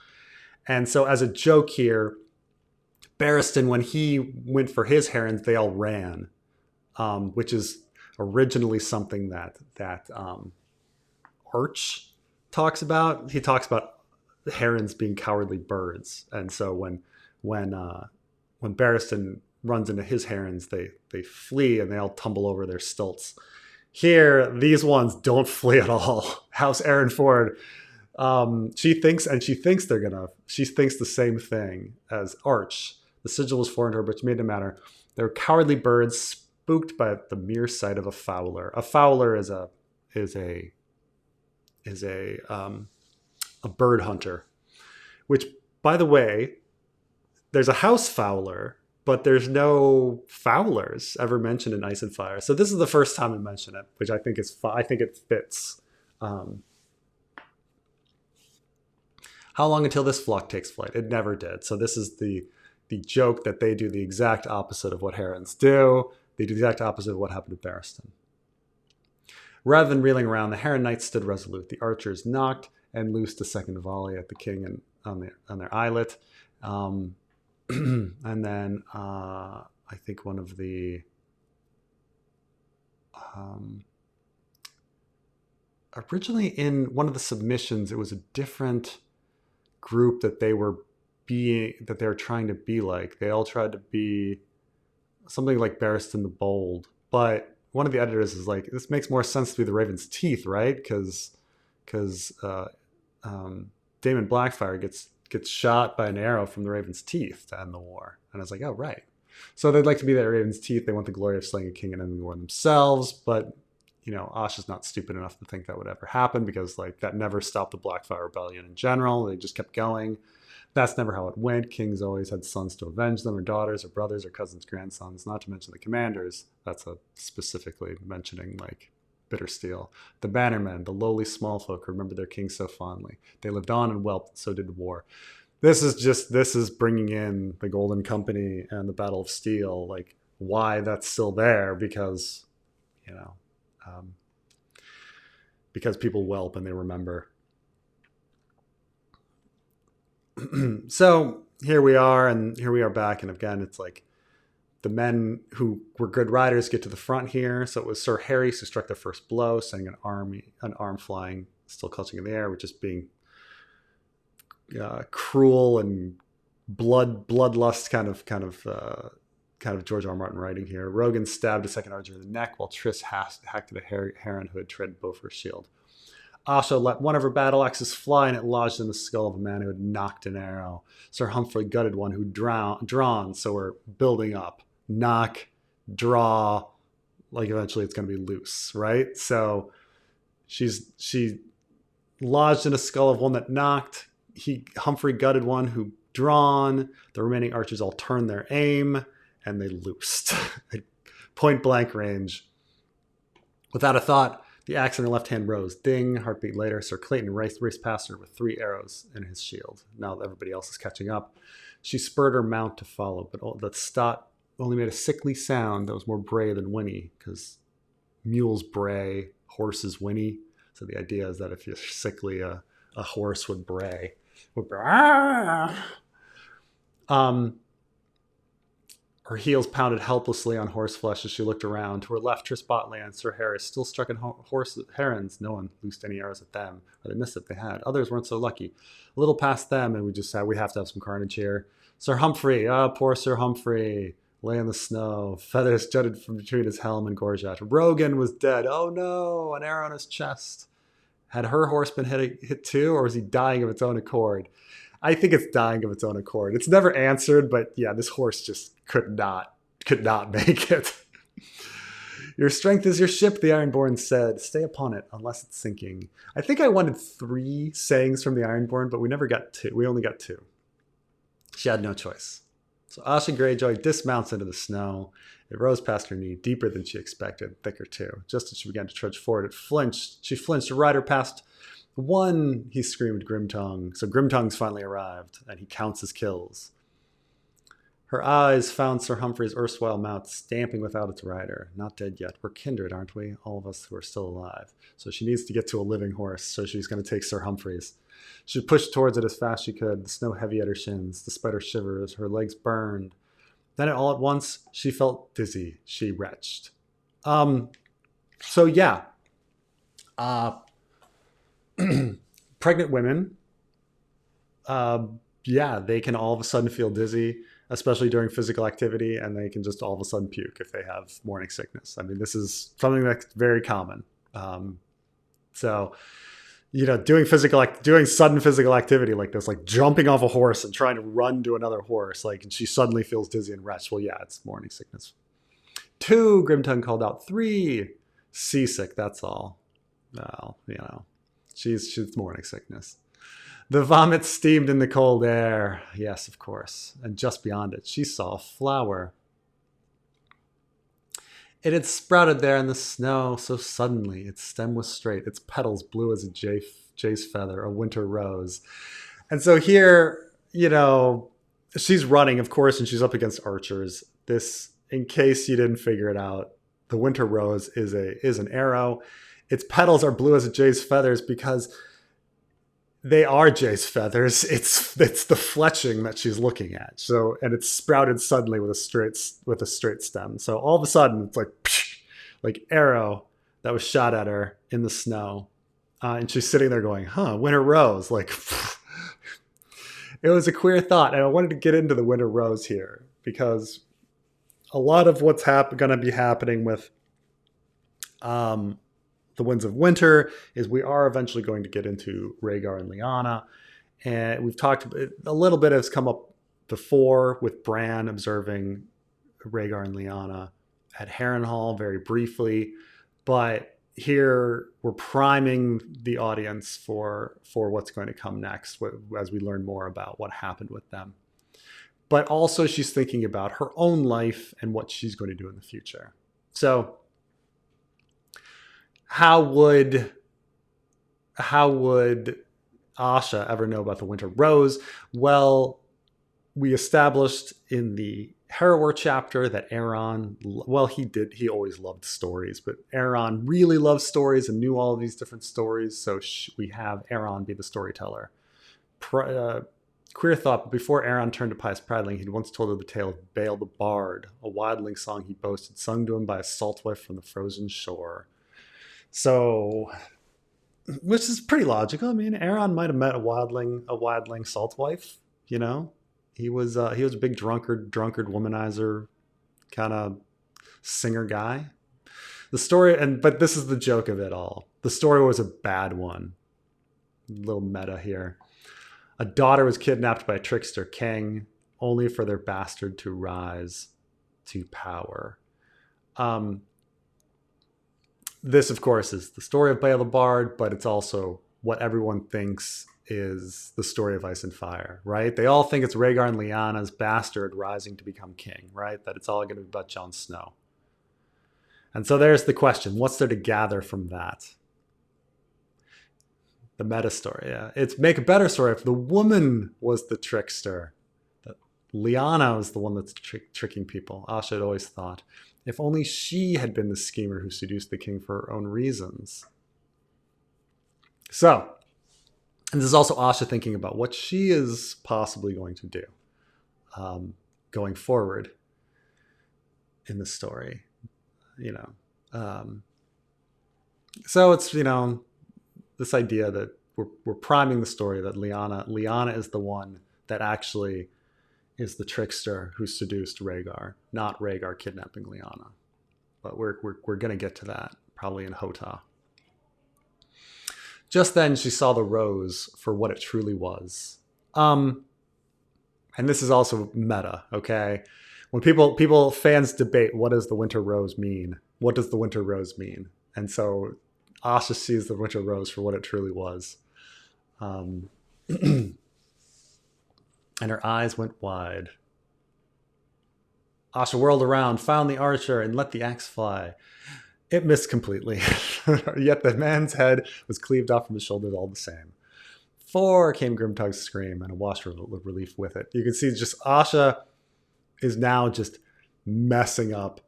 And so as a joke here, Barristan, when he went for his herons, they all ran, which is originally something that Arch talks about. He talks about herons being cowardly birds, and so when Barristan runs into his herons, they flee and they all tumble over their stilts. Here, these ones don't flee at all. House Ironford, she thinks the same thing as Arch. The sigil was foreign to her, but it made no matter. They were cowardly birds, spooked by the mere sight of a fowler. A fowler is a bird hunter, which, by the way, there's a house fowler, but there's no fowlers ever mentioned in Ice and Fire. So this is the first time we mention it, which I think it fits. How long until this flock takes flight? It never did. So this is the joke that they do the exact opposite of what herons do. They do the exact opposite of what happened to Barristan. Rather than reeling around, the heron knights stood resolute. The archers knocked and loosed a second volley at the king and on their eyelet. And then I think one of the originally in one of the submissions, it was a different group that they were trying to be like. They all tried to be something like Barristan the Bold, but one of the editors is like, this makes more sense to be the Raven's Teeth, right? Because Daemon Blackfire gets shot by an arrow from the Raven's Teeth to end the war. And I was like, oh, right. So they'd like to be that Raven's Teeth. They want the glory of slaying a king and ending the war themselves. But, Asha's not stupid enough to think that would ever happen, because that never stopped the Blackfire Rebellion in general. They just kept going. That's never how it went. Kings always had sons to avenge them, or daughters, or brothers, or cousins, grandsons, not to mention the commanders. That's specifically mentioning Bittersteel. The bannermen, the lowly small folk, remember their king so fondly. They lived on and whelped, so did war. This is bringing in the Golden Company and the Battle of Steel, why that's still there, because people whelp and they remember. So here we are back, and again, it's the men who were good riders get to the front here. So it was Sir Harry who struck the first blow, sending an arm flying, still clutching in the air, which is being cruel and bloodlust kind of George R. R. Martin writing here. Rogan stabbed a second archer in the neck, while Triss hacked at a heron who had tread bow for a shield. Asha let one of her battle axes fly, and it lodged in the skull of a man who had knocked an arrow. Sir Humphrey gutted one who drawn, so we're building up. Knock, draw, eventually it's going to be loose, right? So she lodged in a skull of one that knocked. Humphrey gutted one who drawn. The remaining archers all turned their aim, and they loosed. Point blank range. Without a thought, the axe in her left hand rose. Ding, heartbeat later, Sir Clayton raced past her with 3 arrows in his shield. Now that everybody else is catching up, she spurred her mount to follow, but the stot only made a sickly sound that was more bray than whinny, because mules bray, horses whinny. So the idea is that if you're sickly, a horse would bray. Her heels pounded helplessly on horse flesh as she looked around. To her left, Triss Botley and Sir Harris still struck at herons. No one loosed any arrows at them, or they missed if they had. Others weren't so lucky. A little past them, and we just said, we have to have some carnage here. Sir Humphrey, poor Sir Humphrey, lay in the snow. Feathers jutted from between his helm and gorget. Rogan was dead. Oh no, an arrow in his chest. Had her horse been hit too, or was he dying of its own accord? I think it's dying of its own accord. It's never answered, but yeah, this horse just could not make it. Your strength is your ship, the Ironborn said. Stay upon it, unless it's sinking. I think I wanted 3 sayings from the Ironborn, but we never got 2. We only got 2. She had no choice. So Asha Greyjoy dismounts into the snow. It rose past her knee, deeper than she expected, thicker too. Just as she began to trudge forward, it flinched. She flinched. A rider passed. 1, he screamed, Grimtongue. So Grimtongue's finally arrived, and he counts his kills. Her eyes found Sir Humphrey's erstwhile mount stamping without its rider. Not dead yet. We're kindred, aren't we? All of us who are still alive. So she needs to get to a living horse, so she's going to take Sir Humphrey's. She pushed towards it as fast as she could, the snow heavy at her shins, the spider shivers, her legs burned. Then all at once, she felt dizzy. She retched. So yeah. Pregnant women, they can all of a sudden feel dizzy, especially during physical activity, and they can just all of a sudden puke if they have morning sickness. I mean, this is something that's very common. Doing sudden physical activity like this, like jumping off a horse and trying to run to another horse, and she suddenly feels dizzy and retched. Well, yeah, it's morning sickness. 2, Grimtongue called out. 3, seasick, that's all. Well, she's morning sickness. The vomit steamed in the cold air. Yes, of course. And just beyond it, she saw a flower. It had sprouted there in the snow so suddenly. Its stem was straight, its petals blue as a jay's feather, a winter rose. And so here, she's running, of course, and she's up against archers. This, in case you didn't figure it out, the winter rose is an arrow. Its petals are blue as a jay's feathers because they are jay's feathers. It's the fletching that she's looking at. So, and it's sprouted suddenly with a straight stem. So all of a sudden, it's like arrow that was shot at her in the snow, and she's sitting there going, winter rose. Like, it was a queer thought, and I wanted to get into the winter rose here because a lot of what's going to be happening with the Winds of Winter is we are eventually going to get into Rhaegar and Lyanna. And we've talked, a little bit has come up before with Bran observing Rhaegar and Lyanna at Harrenhal very briefly. But here we're priming the audience for what's going to come next as we learn more about what happened with them. But also she's thinking about her own life and what she's going to do in the future. So how would Asha ever know about the Winter Rose? Well, we established in the Harrower chapter that Aeron, he always loved stories, but Aeron really loved stories and knew all of these different stories. So we have Aeron be the storyteller. Queer thought, but before Aeron turned to pious prattling, he'd once told her the tale of Bael the Bard, a wildling song he boasted, sung to him by a salt wife from the frozen shore. So, which is pretty logical. I mean, Aeron might have met a wildling salt wife. He was a big drunkard womanizer, kind of singer guy. The story, but this is the joke of it all. The story was a bad one. A little meta here. A daughter was kidnapped by a trickster king, only for their bastard to rise to power. This, of course, is the story of Bael the Bard, but it's also what everyone thinks is the story of Ice and Fire, right? They all think it's Rhaegar and Lyanna's bastard rising to become king, right? That it's all going to be about Jon Snow. And so there's the question. What's there to gather from that? The meta story, yeah. It's make a better story if the woman was the trickster. That Lyanna was the one that's tricking people. Asha had always thought. If only she had been the schemer who seduced the king for her own reasons. So, and this is also Asha thinking about what she is possibly going to do going forward in the story. So it's, this idea that we're priming the story that Lyanna is the one that actually is the trickster who seduced Rhaegar, not Rhaegar kidnapping Lyanna. But we're going to get to that probably in Hota. Just then she saw the rose for what it truly was. And this is also meta, okay? when fans debate, what does the winter rose mean? What does the winter rose mean? And so Asha sees the winter rose for what it truly was. And her eyes went wide. Asha whirled around, found the archer, and let the axe fly. It missed completely, yet the man's head was cleaved off from his shoulders all the same. "For," came Grimtug's scream, and a wash of relief with it. You can see just Asha is now just messing up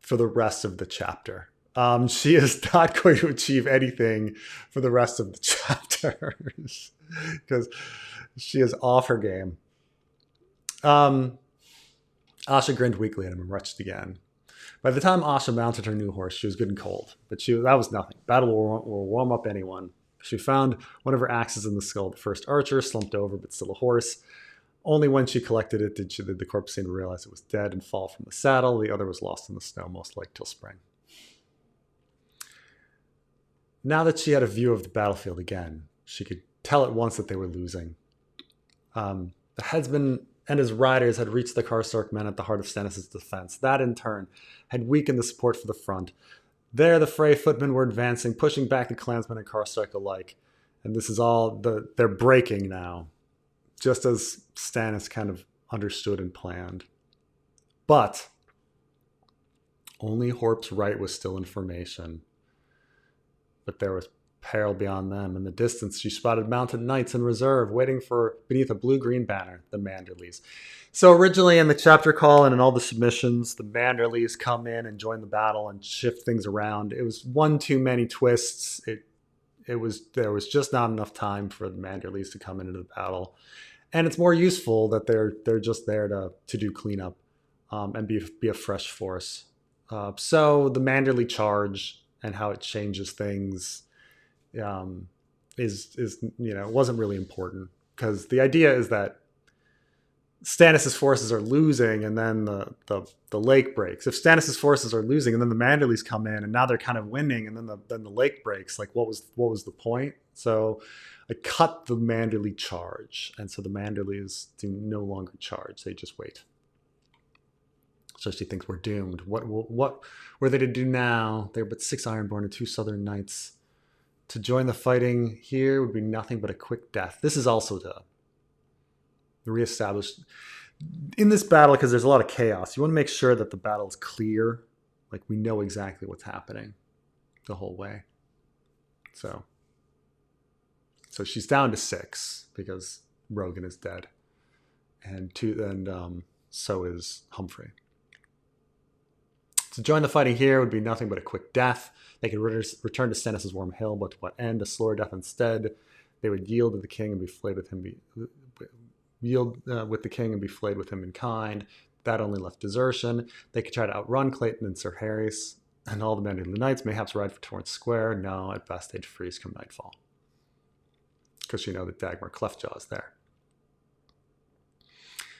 for the rest of the chapter. She is not going to achieve anything for the rest of the chapters because she is off her game. Asha grinned weakly at him and retched again. By the time Asha mounted her new horse, she was good and cold, but that was nothing. Battle will warm up anyone. She found one of her axes in the skull of the first archer, slumped over, but still a horse. Only when she collected it did the corpse seem to realize it was dead and fall from the saddle. The other was lost in the snow, most likely till spring. Now that she had a view of the battlefield again, she could tell at once that they were losing. The headsman and his riders had reached the Karstark men at the heart of Stannis' defense. That, in turn, had weakened the support for the front. There, the Frey footmen were advancing, pushing back the clansmen and Karstark alike. And this is all, they're breaking now, just as Stannis kind of understood and planned. But only Horp's right was still in formation. But there was peril beyond them. In the distance, she spotted mounted knights in reserve, waiting for beneath a blue-green banner, the Manderleys. So originally in the chapter call and in all the submissions, the Manderleys come in and join the battle and shift things around. It was one too many twists. There was just not enough time for the Manderleys to come into the battle. And it's more useful that they're just there to do cleanup and be a fresh force. So the Manderley charge and how it changes things wasn't really important, because the idea is that Stannis' forces are losing and then the lake breaks. If Stannis' forces are losing and then the Manderleys come in and now they're kind of winning and then the lake breaks, like what was the point? So I cut the Manderley charge, and so the Manderleys do no longer charge, they just wait. So she thinks we're doomed. What were they to do now? They're but 6 Ironborn and 2 Southern Knights. To join the fighting here would be nothing but a quick death. This is also to reestablish in this battle, because there's a lot of chaos. You want to make sure that the battle is clear, like we know exactly what's happening the whole way. So she's down to 6 because Rogan is dead, and so is Humphrey. To join the fighting here would be nothing but a quick death. They could return to Stannis' warm hill, but to what end? A slower death instead. They would yield to the king and be flayed with him. With the king and be flayed with him in kind. That only left desertion. They could try to outrun Clayton and Sir Harry's and all the Manderley Knights. Mayhaps ride for Torrance Square. No, at best they'd freeze come nightfall, because you know that Dagmar Cleftjaw is there.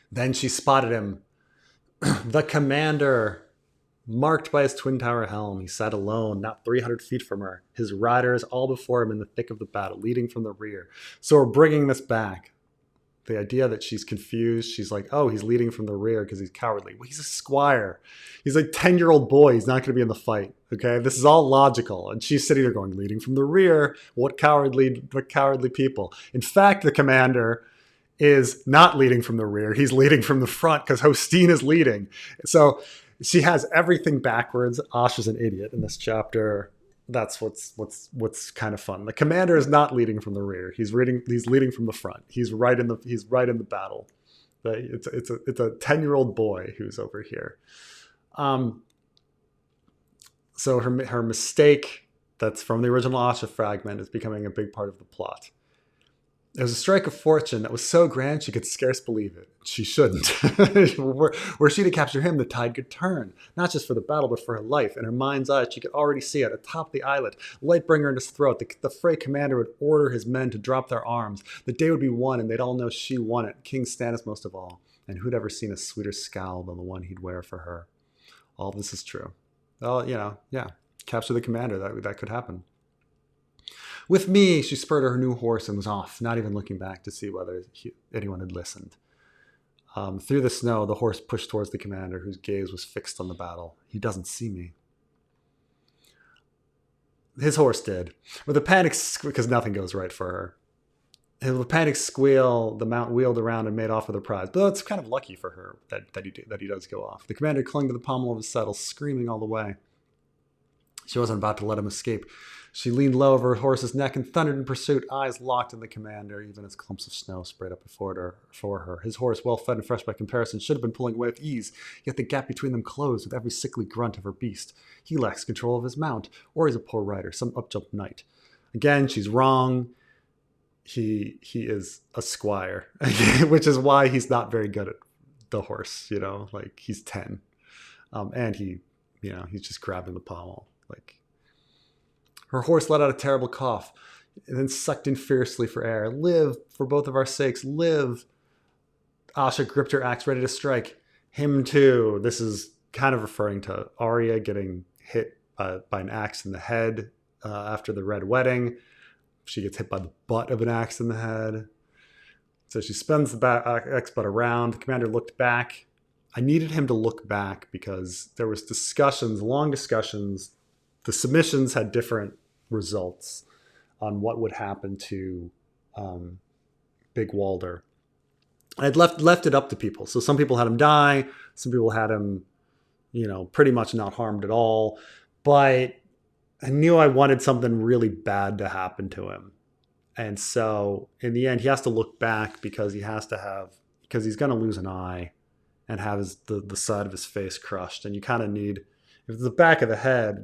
Then she spotted him, the commander. Marked by his twin tower helm, he sat alone, not 300 feet from her. His riders all before him in the thick of the battle, leading from the rear. So we're bringing this back. The idea that she's confused. She's like, oh, he's leading from the rear because he's cowardly. Well, he's a squire. He's like 10-year-old boy. He's not going to be in the fight. Okay, this is all logical. And she's sitting there going, leading from the rear. What cowardly people. In fact, the commander is not leading from the rear. He's leading from the front because Hosteen is leading. So she has everything backwards. Asha's an idiot in this chapter. That's what's kind of fun. The commander is not leading from the rear. He's leading from the front. He's right in the battle. It's a 10-year-old boy who's over here. So her mistake that's from the original Asha fragment is becoming a big part of the plot. It was a strike of fortune that was so grand she could scarce believe it. She shouldn't. Were she to capture him, the tide could turn, not just for the battle, but for her life. In her mind's eye, she could already see it atop the islet, Lightbringer in his throat. The Frey commander would order his men to drop their arms. The day would be won, and they'd all know she won it, King Stannis most of all. And who'd ever seen a sweeter scowl than the one he'd wear for her? All this is true. Well, yeah, capture the commander. That could happen. With me, she spurred her new horse and was off, not even looking back to see whether anyone had listened. Through the snow, the horse pushed towards the commander, whose gaze was fixed on the battle. He doesn't see me. His horse did. With a panic, because nothing goes right for her. With a panic squeal, the mount wheeled around and made off with the prize. But it's kind of lucky for her that he does go off. The commander clung to the pommel of his saddle, screaming all the way. She wasn't about to let him escape. She leaned low over her horse's neck and thundered in pursuit, eyes locked on the commander, even as clumps of snow sprayed up before her. His horse, well fed and fresh by comparison, should have been pulling away with ease, yet the gap between them closed with every sickly grunt of her beast. He lacks control of his mount, or he's a poor rider, some up-jumped knight. Again, she's wrong. He is a squire, which is why he's not very good at the horse, like he's 10. And he's just grabbing the pommel. Her horse let out a terrible cough and then sucked in fiercely for air. Live, for both of our sakes, live. Asha gripped her axe, ready to strike. Him too. This is kind of referring to Arya getting hit by an axe in the head after the Red Wedding. She gets hit by the butt of an axe in the head. So she spins the axe butt around. The commander looked back. I needed him to look back because there was long discussions. The submissions had different results on what would happen to Big Walder. I'd left it up to people. So some people had him die. Some people had him, pretty much not harmed at all. But I knew I wanted something really bad to happen to him. And so in the end, he has to look back because he's going to lose an eye and have the side of his face crushed. And you kind of need, if it's the back of the head,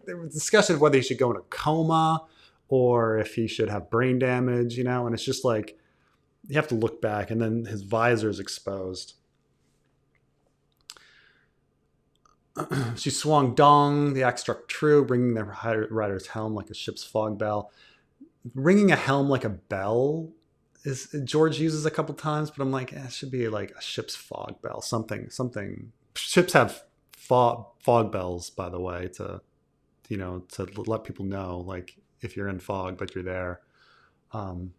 there was discussion of whether he should go in a coma or if he should have brain damage, and it's just like, you have to look back, and then his visor is exposed. She swung dong, the axe struck true, ringing the rider's helm like a ship's fog bell. Ringing a helm like a bell is George uses a couple times, but I'm like, it should be like a ship's fog bell, something. Ships have fog bells, by the way, to let people know, like, if you're in fog, but you're there. The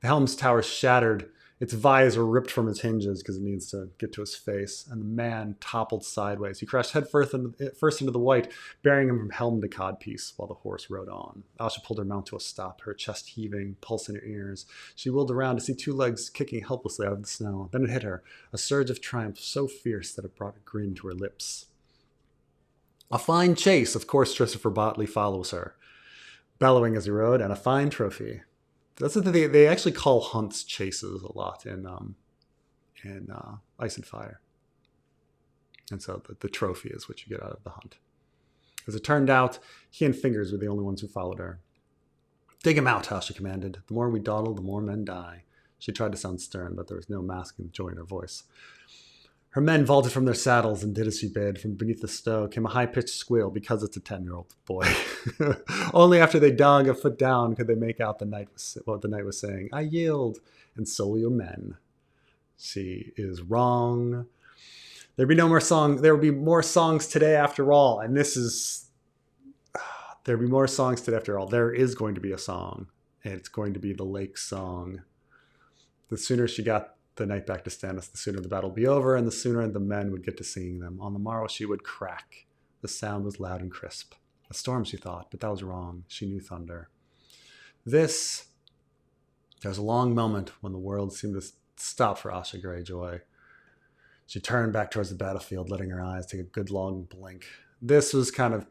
helm's tower shattered. Its visor ripped from its hinges because it needs to get to his face, and the man toppled sideways. He crashed headfirst into the white, bearing him from helm to codpiece while the horse rode on. Asha pulled her mount to a stop, her chest heaving, pulse in her ears. She wheeled around to see two legs kicking helplessly out of the snow. Then it hit her, a surge of triumph so fierce that it brought a grin to her lips. A fine chase, of course Christopher Botley follows her, bellowing as he rode, and a fine trophy. That's the thing. They actually call hunts chases a lot in Ice and Fire. And so the trophy is what you get out of the hunt. As it turned out, he and Fingers were the only ones who followed her. Dig him out, Asha commanded. The more we dawdle, the more men die. She tried to sound stern, but there was no masking the joy in her voice. Her men vaulted from their saddles and did as she bid. From beneath the stow came a high-pitched squeal because it's a 10-year-old boy. Only after they dug a foot down could they make out what the knight was saying. I yield, and so will your men. She is wrong. There will be more songs today after all. And there'll be more songs today after all. There is going to be a song, and it's going to be the lake song. The sooner she got the night back to Stannis, the sooner the battle would be over, and the sooner the men would get to singing them. On the morrow she would crack. The sound was loud and crisp. A storm, she thought, but that was wrong. She knew thunder. There was a long moment when the world seemed to stop for Asha Greyjoy. She turned back towards the battlefield, letting her eyes take a good long blink. This was kind of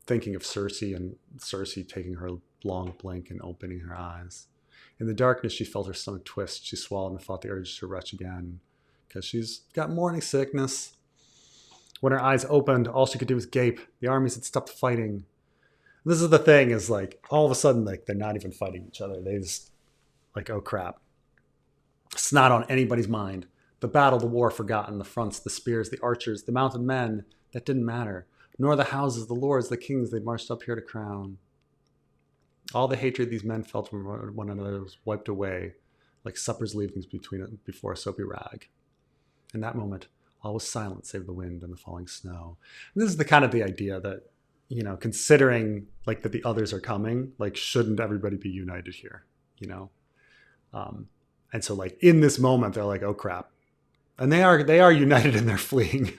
thinking of Cersei, and Cersei taking her long blink and opening her eyes. In the darkness, she felt her stomach twist. She swallowed and fought the urge to retch again because she's got morning sickness. When her eyes opened, all she could do was gape. The armies had stopped fighting. This is the thing, is like, all of a sudden, like, they're not even fighting each other. They just, like, oh crap. It's not on anybody's mind. The battle, the war forgotten, the fronts, the spears, the archers, the mounted men, that didn't matter. Nor the houses, the lords, the kings they'd marched up here to crown. All the hatred these men felt from one another was wiped away, like supper's leavings before a soapy rag. In that moment, all was silent save the wind and the falling snow. And this is the idea that, considering like that the others are coming, like, shouldn't everybody be united here, And so like in this moment, they're like, oh crap, And they are united in their fleeing.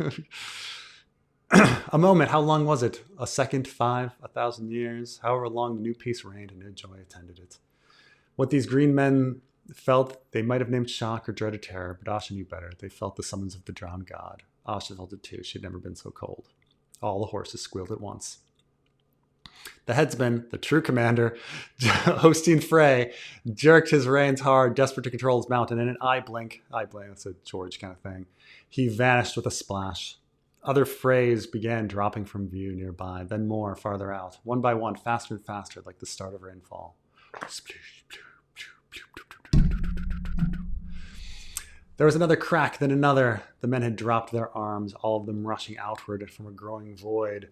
A moment, how long was it? A second, 5, 1,000 years? However long the new peace reigned and new joy attended it. What these green men felt, they might have named shock or dreaded terror, but Asha knew better. They felt the summons of the drowned god. Asha felt it too. She'd never been so cold. All the horses squealed at once. The headsman, the true commander, Hosteen Frey, jerked his reins hard, desperate to control his mount, and in an eye blink, that's a George kind of thing, he vanished with a splash. Other Freys began dropping from view nearby, then more farther out, one by one, faster and faster, like the start of rainfall. There was another crack, then another. The men had dropped their arms, all of them rushing outward from a growing void.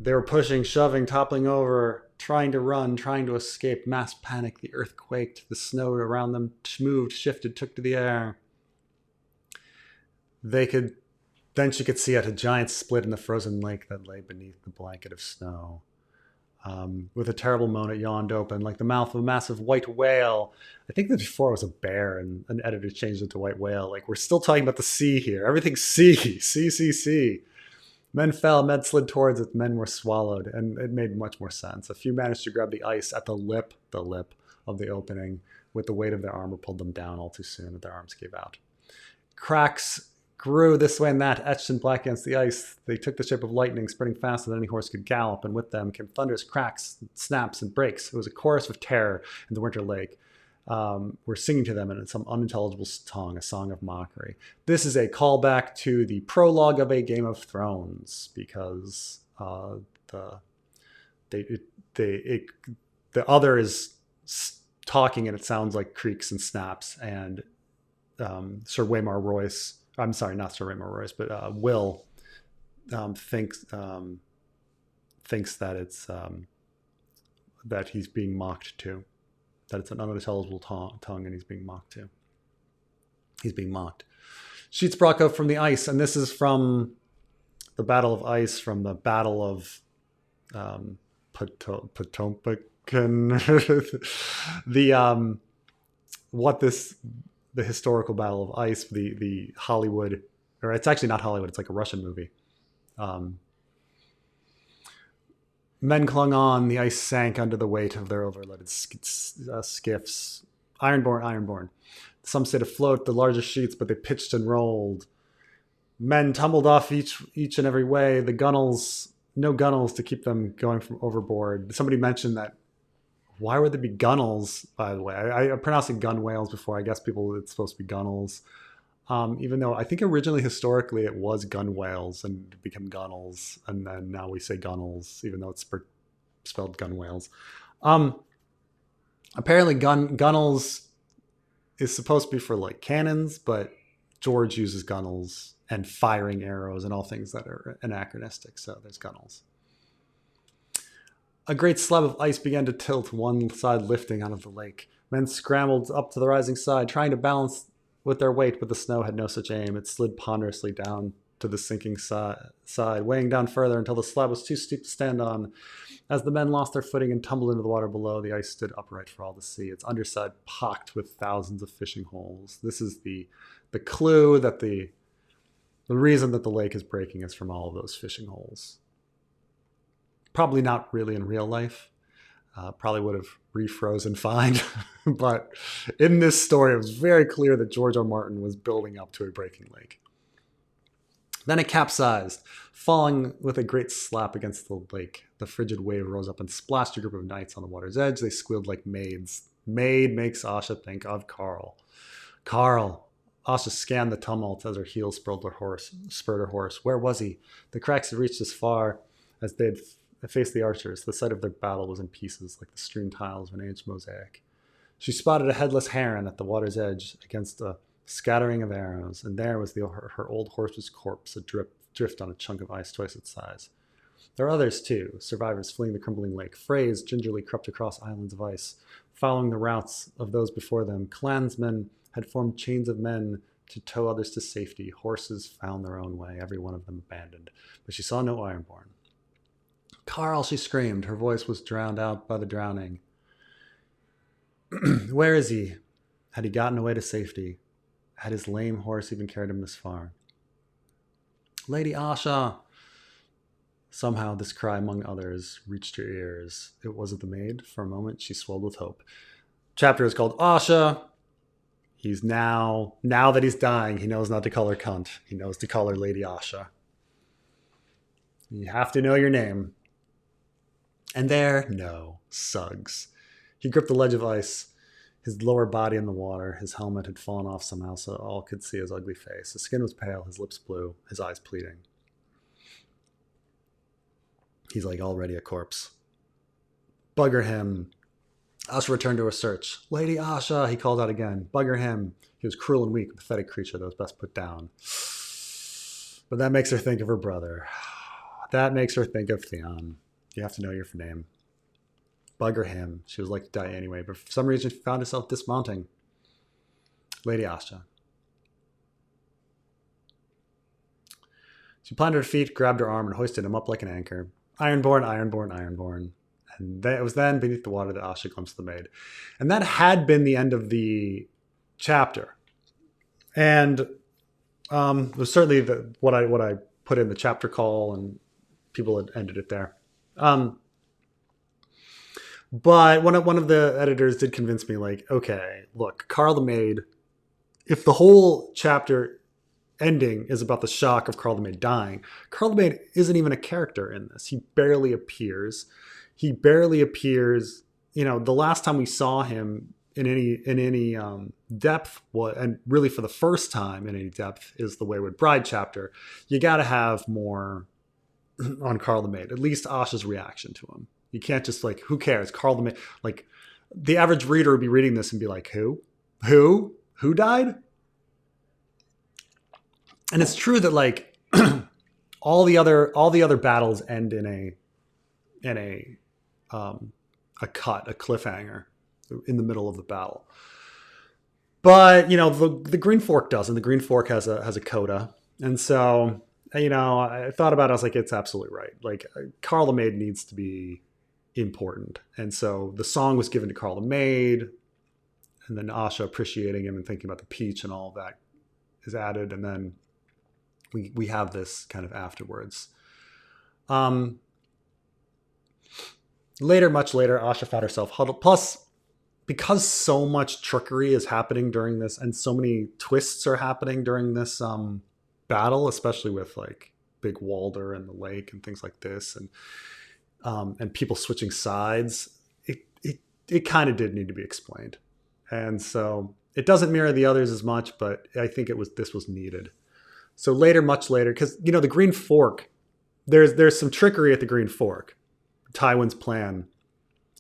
They were pushing, shoving, toppling over, trying to run, trying to escape. Mass panic. The earth quaked. The snow around them moved, shifted, took to the air. Then she could see a giant split in the frozen lake that lay beneath the blanket of snow. With a terrible moan, it yawned open like the mouth of a massive white whale. I think that before it was a bear, and an editor changed it to white whale. Like, we're still talking about the sea here. Everything's sea. Sea. Men fell, men slid towards it, men were swallowed, and it made much more sense. A few managed to grab the ice at the lip of the opening. With the weight of their armor pulled them down all too soon, and their arms gave out. Cracks grew this way and that, etched in black against the ice. They took the shape of lightning, spreading faster than any horse could gallop, and with them came thunderous cracks, snaps, and breaks. It was a chorus of terror in the winter lake. We're singing to them in some unintelligible tongue, a song of mockery. This is a callback to the prologue of a Game of Thrones, because the other is talking and it sounds like creaks and snaps, and Sir Waymar Royce, I'm sorry, not Sir Waymar Royce, but Will thinks that it's that he's being mocked to. That it's an unintelligible tongue and he's being mocked to. He's being mocked. Sheets broke out from the ice, and this is from the Battle of Ice, from the Battle of Potomac. The historical Battle of Ice, the Hollywood, or it's actually not Hollywood, it's like a Russian movie. Men clung on, the ice sank under the weight of their overloaded skiffs. Ironborn. Some stayed afloat, the larger sheets, but they pitched and rolled. Men tumbled off each and every way. The gunnels, no gunnels to keep them going from overboard. Somebody mentioned that. Why would there be gunnels, by the way? I pronounced it gun whales before. I guess it's supposed to be gunnels. Even though I think originally, historically, it was gun whales and it became gunnels. And then now we say gunnels, even though it's spelled gun whales. Apparently gunnels is supposed to be for like cannons, but George uses gunnels and firing arrows and all things that are anachronistic. So there's gunnels. A great slab of ice began to tilt, one side lifting out of the lake. Men scrambled up to the rising side, trying to balance with their weight, but the snow had no such aim. It slid ponderously down to the sinking side, weighing down further until the slab was too steep to stand on. As the men lost their footing and tumbled into the water below, the ice stood upright for all to see, its underside pocked with thousands of fishing holes. This is the clue that the reason that the lake is breaking is from all of those fishing holes. Probably not really in real life. Probably would have refrozen fine. But in this story, it was very clear that George R. Martin was building up to a breaking lake. Then it capsized, falling with a great slap against the lake. The frigid wave rose up and splashed a group of knights on the water's edge. They squealed like maids. Maid makes Asha think of Carl. Carl. Asha scanned the tumult as her heels spurred her horse. Where was he? The cracks had reached as far as they had faced the archers. The site of their battle was in pieces, like the strewn tiles of an aged mosaic. She spotted a headless heron at the water's edge against a scattering of arrows, and there was her old horse's corpse adrift on a chunk of ice twice its size. There were others, too, survivors fleeing the crumbling lake. Freys gingerly crept across islands of ice, following the routes of those before them. Clansmen had formed chains of men to tow others to safety. Horses found their own way, every one of them abandoned. But she saw no Ironborn. Carl, she screamed. Her voice was drowned out by the drowning. Where is he? Had he gotten away to safety? Had his lame horse even carried him this far? Lady Asha! Somehow this cry, among others, reached her ears. It wasn't the maid. For a moment, she swelled with hope. Chapter is called Asha. He's now that he's dying, he knows not to call her cunt. He knows to call her Lady Asha. You have to know your name. And there, no, Suggs. He gripped the ledge of ice, his lower body in the water. His helmet had fallen off somehow, so all could see his ugly face. His skin was pale, his lips blue, his eyes pleading. He's like already a corpse. Bugger him. Asha returned to her search. Lady Asha, he called out again. Bugger him. He was cruel and weak, a pathetic creature that was best put down. But that makes her think of her brother. That makes her think of Theon. You have to know your name. Bugger him. She was like to die anyway, but for some reason she found herself dismounting. Lady Asha. She planted her feet, grabbed her arm, and hoisted him up like an anchor. Ironborn, Ironborn, Ironborn. And it was then beneath the water that Asha glimpsed the maid. And that had been the end of the chapter. And it was certainly what I put in the chapter call, and people had ended it there. But one of the editors did convince me, like, okay, look, Karl the Maid, if the whole chapter ending is about the shock of Karl the Maid dying, Karl the Maid isn't even a character in this. He barely appears. You know, the last time we saw him in any depth, and really for the first time in any depth, is the Wayward Bride chapter. You got to have more on Karl the Maid, at least Asha's reaction to him. You can't just like, who cares? Karl the Maid, like the average reader would be reading this and be like, who died? And it's true that like all the other battles end in a cliffhanger in the middle of the battle. But you know, the Green Fork doesn't. The Green Fork has a coda, and so you know, I thought about it. I was like, it's absolutely right. Like Karl the Maid needs to be important, and so the song was given to Karl the Maid, and then Asha appreciating him and thinking about the peach and all of that is added, and then we have this kind of afterwards. Much later, Asha found herself huddled. Plus, because so much trickery is happening during this, and so many twists are happening during this battle, especially with like Big Walder and the lake and things like this, and people switching sides, it kind of did need to be explained. And so it doesn't mirror the others as much, but I think this was needed. So much later, because you know the Green Fork, there's some trickery at the Green Fork, Tywin's plan,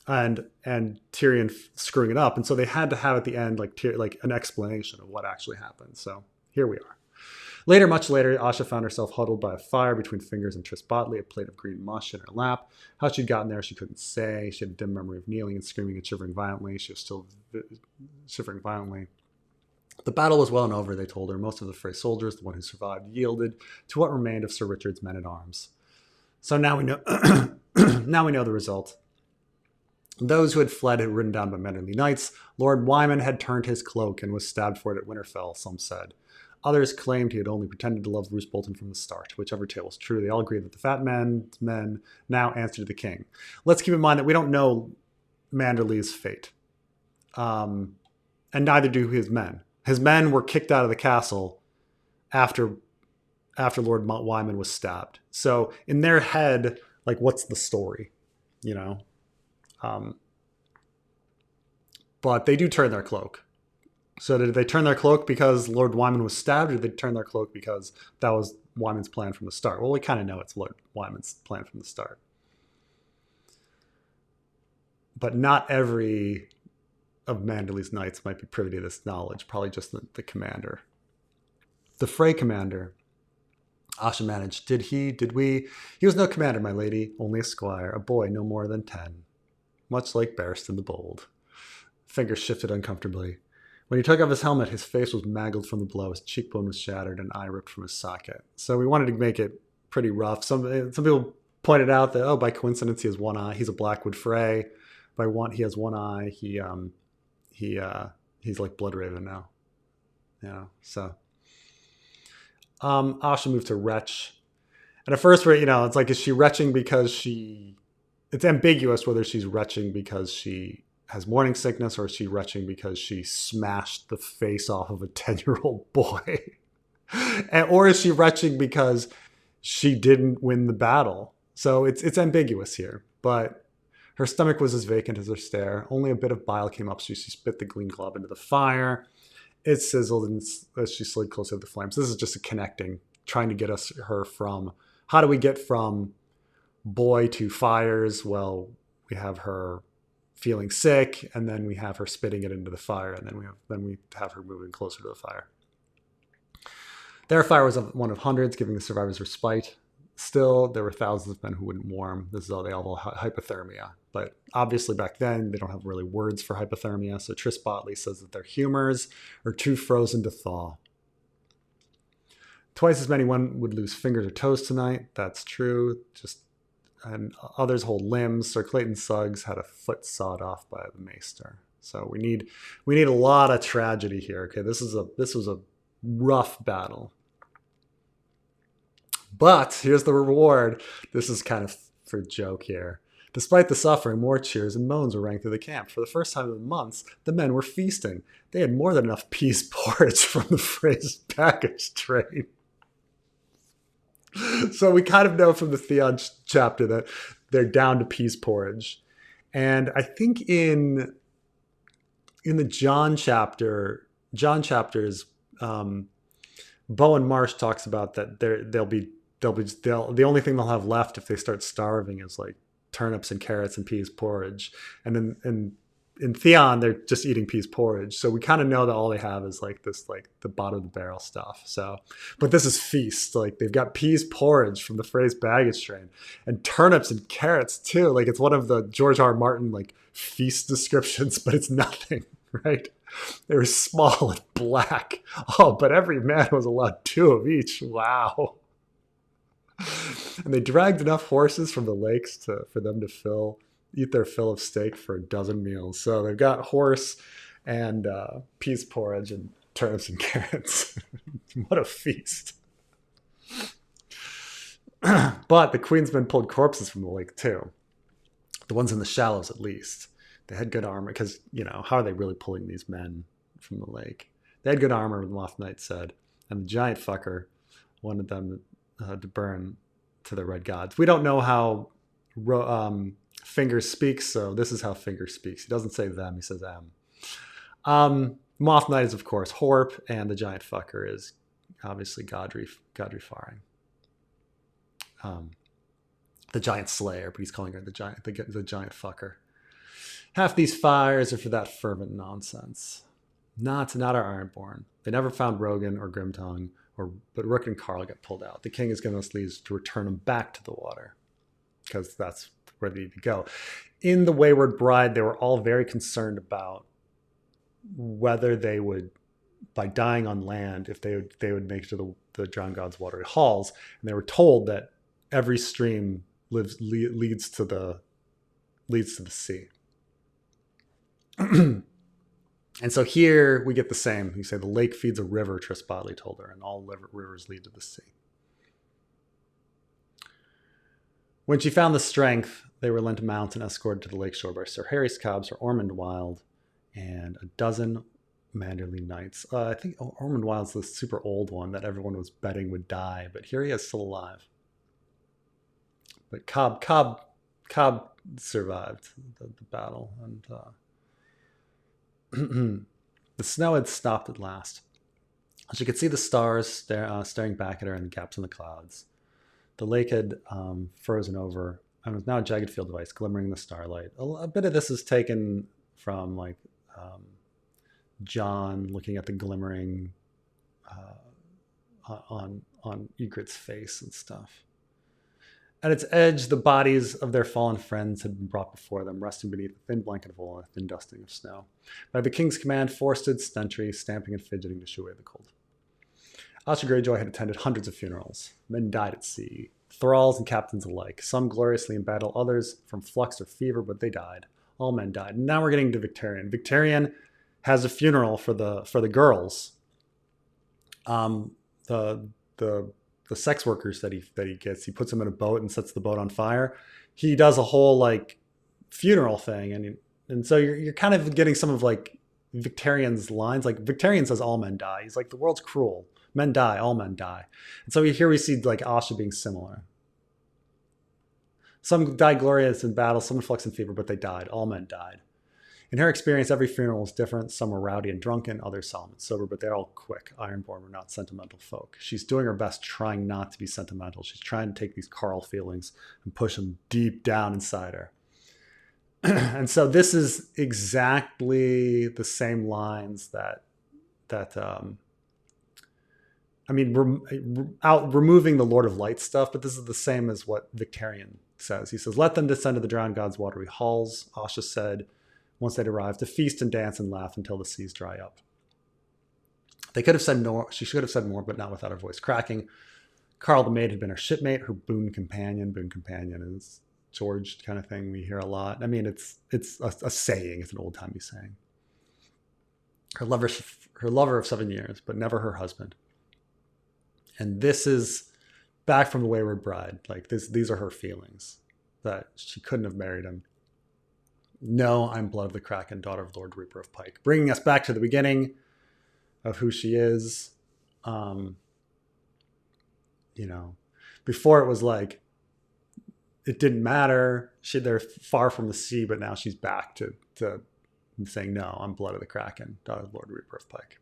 and Tyrion screwing it up, and so they had to have at the end like an explanation of what actually happened. So here we are. Much later, Asha found herself huddled by a fire between fingers and Tris Botley, a plate of green mush in her lap. How she'd gotten there, she couldn't say. She had a dim memory of kneeling and screaming and shivering violently. She was still shivering violently. The battle was well and over, they told her. Most of the Frey soldiers, the one who survived, yielded to what remained of Sir Richard's men-at-arms. So now we know now we know the result. Those who had fled had ridden down by Manderly knights. Lord Wyman had turned his cloak and was stabbed for it at Winterfell, some said. Others claimed he had only pretended to love Roose Bolton from the start. Whichever tale was true, they all agreed that the fat men now answered to the king. Let's keep in mind that we don't know Manderly's fate. And neither do his men. His men were kicked out of the castle after Lord Wyman was stabbed. So in their head, like, what's the story? You know? But they do turn their cloak. So did they turn their cloak because Lord Wyman was stabbed, or did they turn their cloak because that was Wyman's plan from the start? Well, we kind of know it's Lord Wyman's plan from the start. But not every of Manderly's knights might be privy to this knowledge, probably just the commander. The Frey commander, Asha managed. Did we? He was no commander, my lady, only a squire, a boy no more than 10. Much like Barristan the Bold. Fingers shifted uncomfortably. When he took off his helmet, his face was mangled from the blow, his cheekbone was shattered, and eye ripped from his socket. So we wanted to make it pretty rough. Some people pointed out that, by coincidence, he has one eye. He's a Blackwood Frey. He has one eye. He's like Bloodraven now. So Asha moved to retch. And at first, it's like, is she retching because it's ambiguous whether she's retching because she has morning sickness or is she retching because she smashed the face off of a 10-year-old boy? Or is she retching because she didn't win the battle? So it's ambiguous here. But her stomach was as vacant as her stare. Only a bit of bile came up, so she spit the green glob into the fire. It sizzled as she slid closer to the flames. This is just a connecting, trying to get her from, how do we get from boy to fires? Well, we have her feeling sick, and then we have her spitting it into the fire, and then we have her moving closer to the fire. Their fire was one of hundreds, giving the survivors respite. Still, there were thousands of men who wouldn't warm. This is all they all hypothermia. But obviously back then, they don't have really words for hypothermia. So Tris Botley says that their humors are too frozen to thaw. Twice as many would lose fingers or toes tonight. That's true. And others hold limbs. Sir Clayton Suggs had a foot sawed off by the maester. So we need a lot of tragedy here. Okay, this was a rough battle. But here's the reward. This is kind of for a joke here. Despite the suffering, more cheers and moans were rang through the camp. For the first time in months, the men were feasting. They had more than enough peas porridge from the Frey's baggage train. So we kind of know from the Theon chapter that they're down to peas porridge. And I think in the John chapters, Bowen Marsh talks about that the only thing they'll have left if they start starving is like turnips and carrots and peas porridge. And then in Theon, they're just eating peas porridge. So we kind of know that all they have is like this, like the bottom of the barrel stuff. So, but this is feast. Like they've got peas porridge from the Frey's baggage train and turnips and carrots too. Like it's one of the George R. R. Martin like feast descriptions, but it's nothing, right? They were small and black. Oh, but every man was allowed 2 of each. Wow. And they dragged enough horses from the lakes for them to eat their fill of steak for a dozen meals. So they've got horse and peas porridge and turnips and carrots. What a feast. But the Queensmen pulled corpses from the lake too. The ones in the shallows, at least. They had good armor because, how are they really pulling these men from the lake? They had good armor, the Moth Knight said. And the giant fucker wanted them to burn to the red gods. We don't know how Fingers speaks, so this is how Fingers speaks. He doesn't say them, he says them. Moth Knight is, of course, Horp, and the giant fucker is obviously Godry Faring. The giant slayer, but he's calling her the giant fucker. Half these fires are for that fervent nonsense. Not our Ironborn. They never found Rogan or Grimtongue, but Rook and Carl get pulled out. The king has given us leave to return them back to the water, because that's where they need to go. In the Wayward Bride, they were all very concerned about whether they would, by dying on land, if they would make it to the Drowned God's watery halls. And they were told that every stream leads to the sea. And so here we get the same. You say the lake feeds a river, Tris Botley told her, and all rivers lead to the sea. When she found the strength, they were lent a mount and escorted to the lakeshore by Sir Harry Scobbs, Sir Ormond Wild, and a dozen Manderly knights. I think Ormond Wild's the super old one that everyone was betting would die, but here he is still alive. But Cobb survived the battle, and the snow had stopped at last. She could see the stars staring back at her in the gaps in the clouds. The lake had frozen over and was now a jagged field of ice glimmering in the starlight. A bit of this is taken from like John looking at the glimmering on Ygritte's face and stuff. At its edge, the bodies of their fallen friends had been brought before them, resting beneath a thin blanket of wool and a thin dusting of snow. By the king's command, four stood Stentry, stamping and fidgeting to shoo away the cold. Asha Greyjoy had attended hundreds of funerals. Men died at sea, thralls and captains alike, some gloriously in battle, others from flux or fever, but they died. All men died. And now we're getting to Victarion. Victarion has a funeral for the girls. Um, the the the sex workers that he gets, he puts them in a boat and sets the boat on fire. He does a whole like funeral thing, and so you're kind of getting some of like Victarion's lines. Like Victarion says, "All men die." He's like, "The world's cruel. Men die. All men die." And so here we see like Asha being similar. Some died glorious in battle, some in flux and fever, but they died. All men died. In her experience, every funeral was different. Some were rowdy and drunken, others solemn and sober, but they're all quick. Ironborn were not sentimental folk. She's doing her best trying not to be sentimental. She's trying to take these Carl feelings and push them deep down inside her. And so this is exactly the same lines that I mean, removing the Lord of Light stuff, but this is the same as what Victarion says. He says, "Let them descend to the drowned god's watery halls," Asha said, once they'd arrived, "to feast and dance and laugh until the seas dry up." They could have said more. She should have said more, but not without her voice cracking. Carl the maid had been her shipmate, her boon companion. Boon companion is George kind of thing we hear a lot. I mean, it's a saying. It's an old timey saying. Her lover of 7 years, but never her husband. And this is back from the Wayward Bride. Like these are her feelings that she couldn't have married him. No, I'm Blood of the Kraken, daughter of Lord Reaper of Pike. Bringing us back to the beginning of who she is. Before it was like, it didn't matter. They're far from the sea, but now she's back to saying, no, I'm Blood of the Kraken, daughter of Lord Reaper of Pike.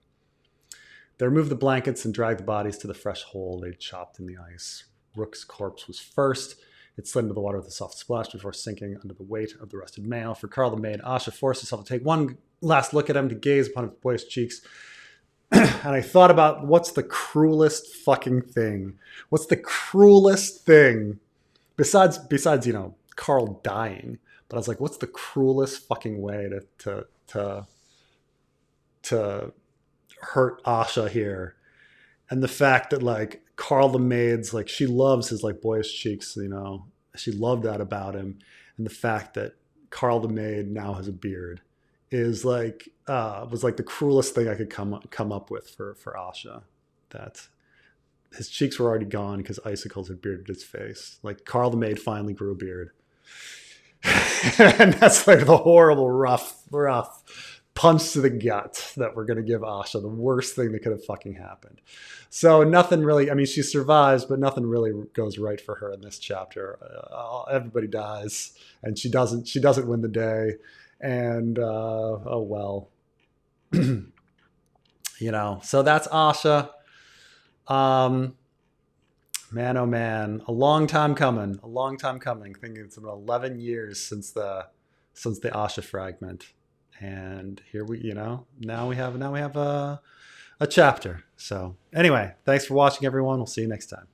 They removed the blankets and dragged the bodies to the fresh hole they'd chopped in the ice. Rook's corpse was first. It slid into the water with a soft splash before sinking under the weight of the rusted male. For Carl the maid, Asha forced herself to take one last look at him, to gaze upon his boyish cheeks. And I thought about what's the cruelest fucking thing? What's the cruelest thing besides Carl dying? But I was like, what's the cruelest fucking way to hurt Asha here? And the fact that like Carl the maid's like, she loves his like boyish cheeks, she loved that about him. And the fact that Carl the maid now has a beard is like was like the cruelest thing I could come up with for Asha. That his cheeks were already gone because icicles had bearded his face. Like Carl the maid finally grew a beard. And that's like the horrible, rough punch to the gut that we're going to give Asha, the worst thing that could have fucking happened. So nothing really, I mean, she survives, but nothing really goes right for her in this chapter. Everybody dies, and she doesn't win the day. And, oh well. So that's Asha. Man, oh man, a long time coming. I think it's been 11 years since the Asha fragment. And here now we have a chapter. So anyway, thanks for watching, everyone. We'll see you next time.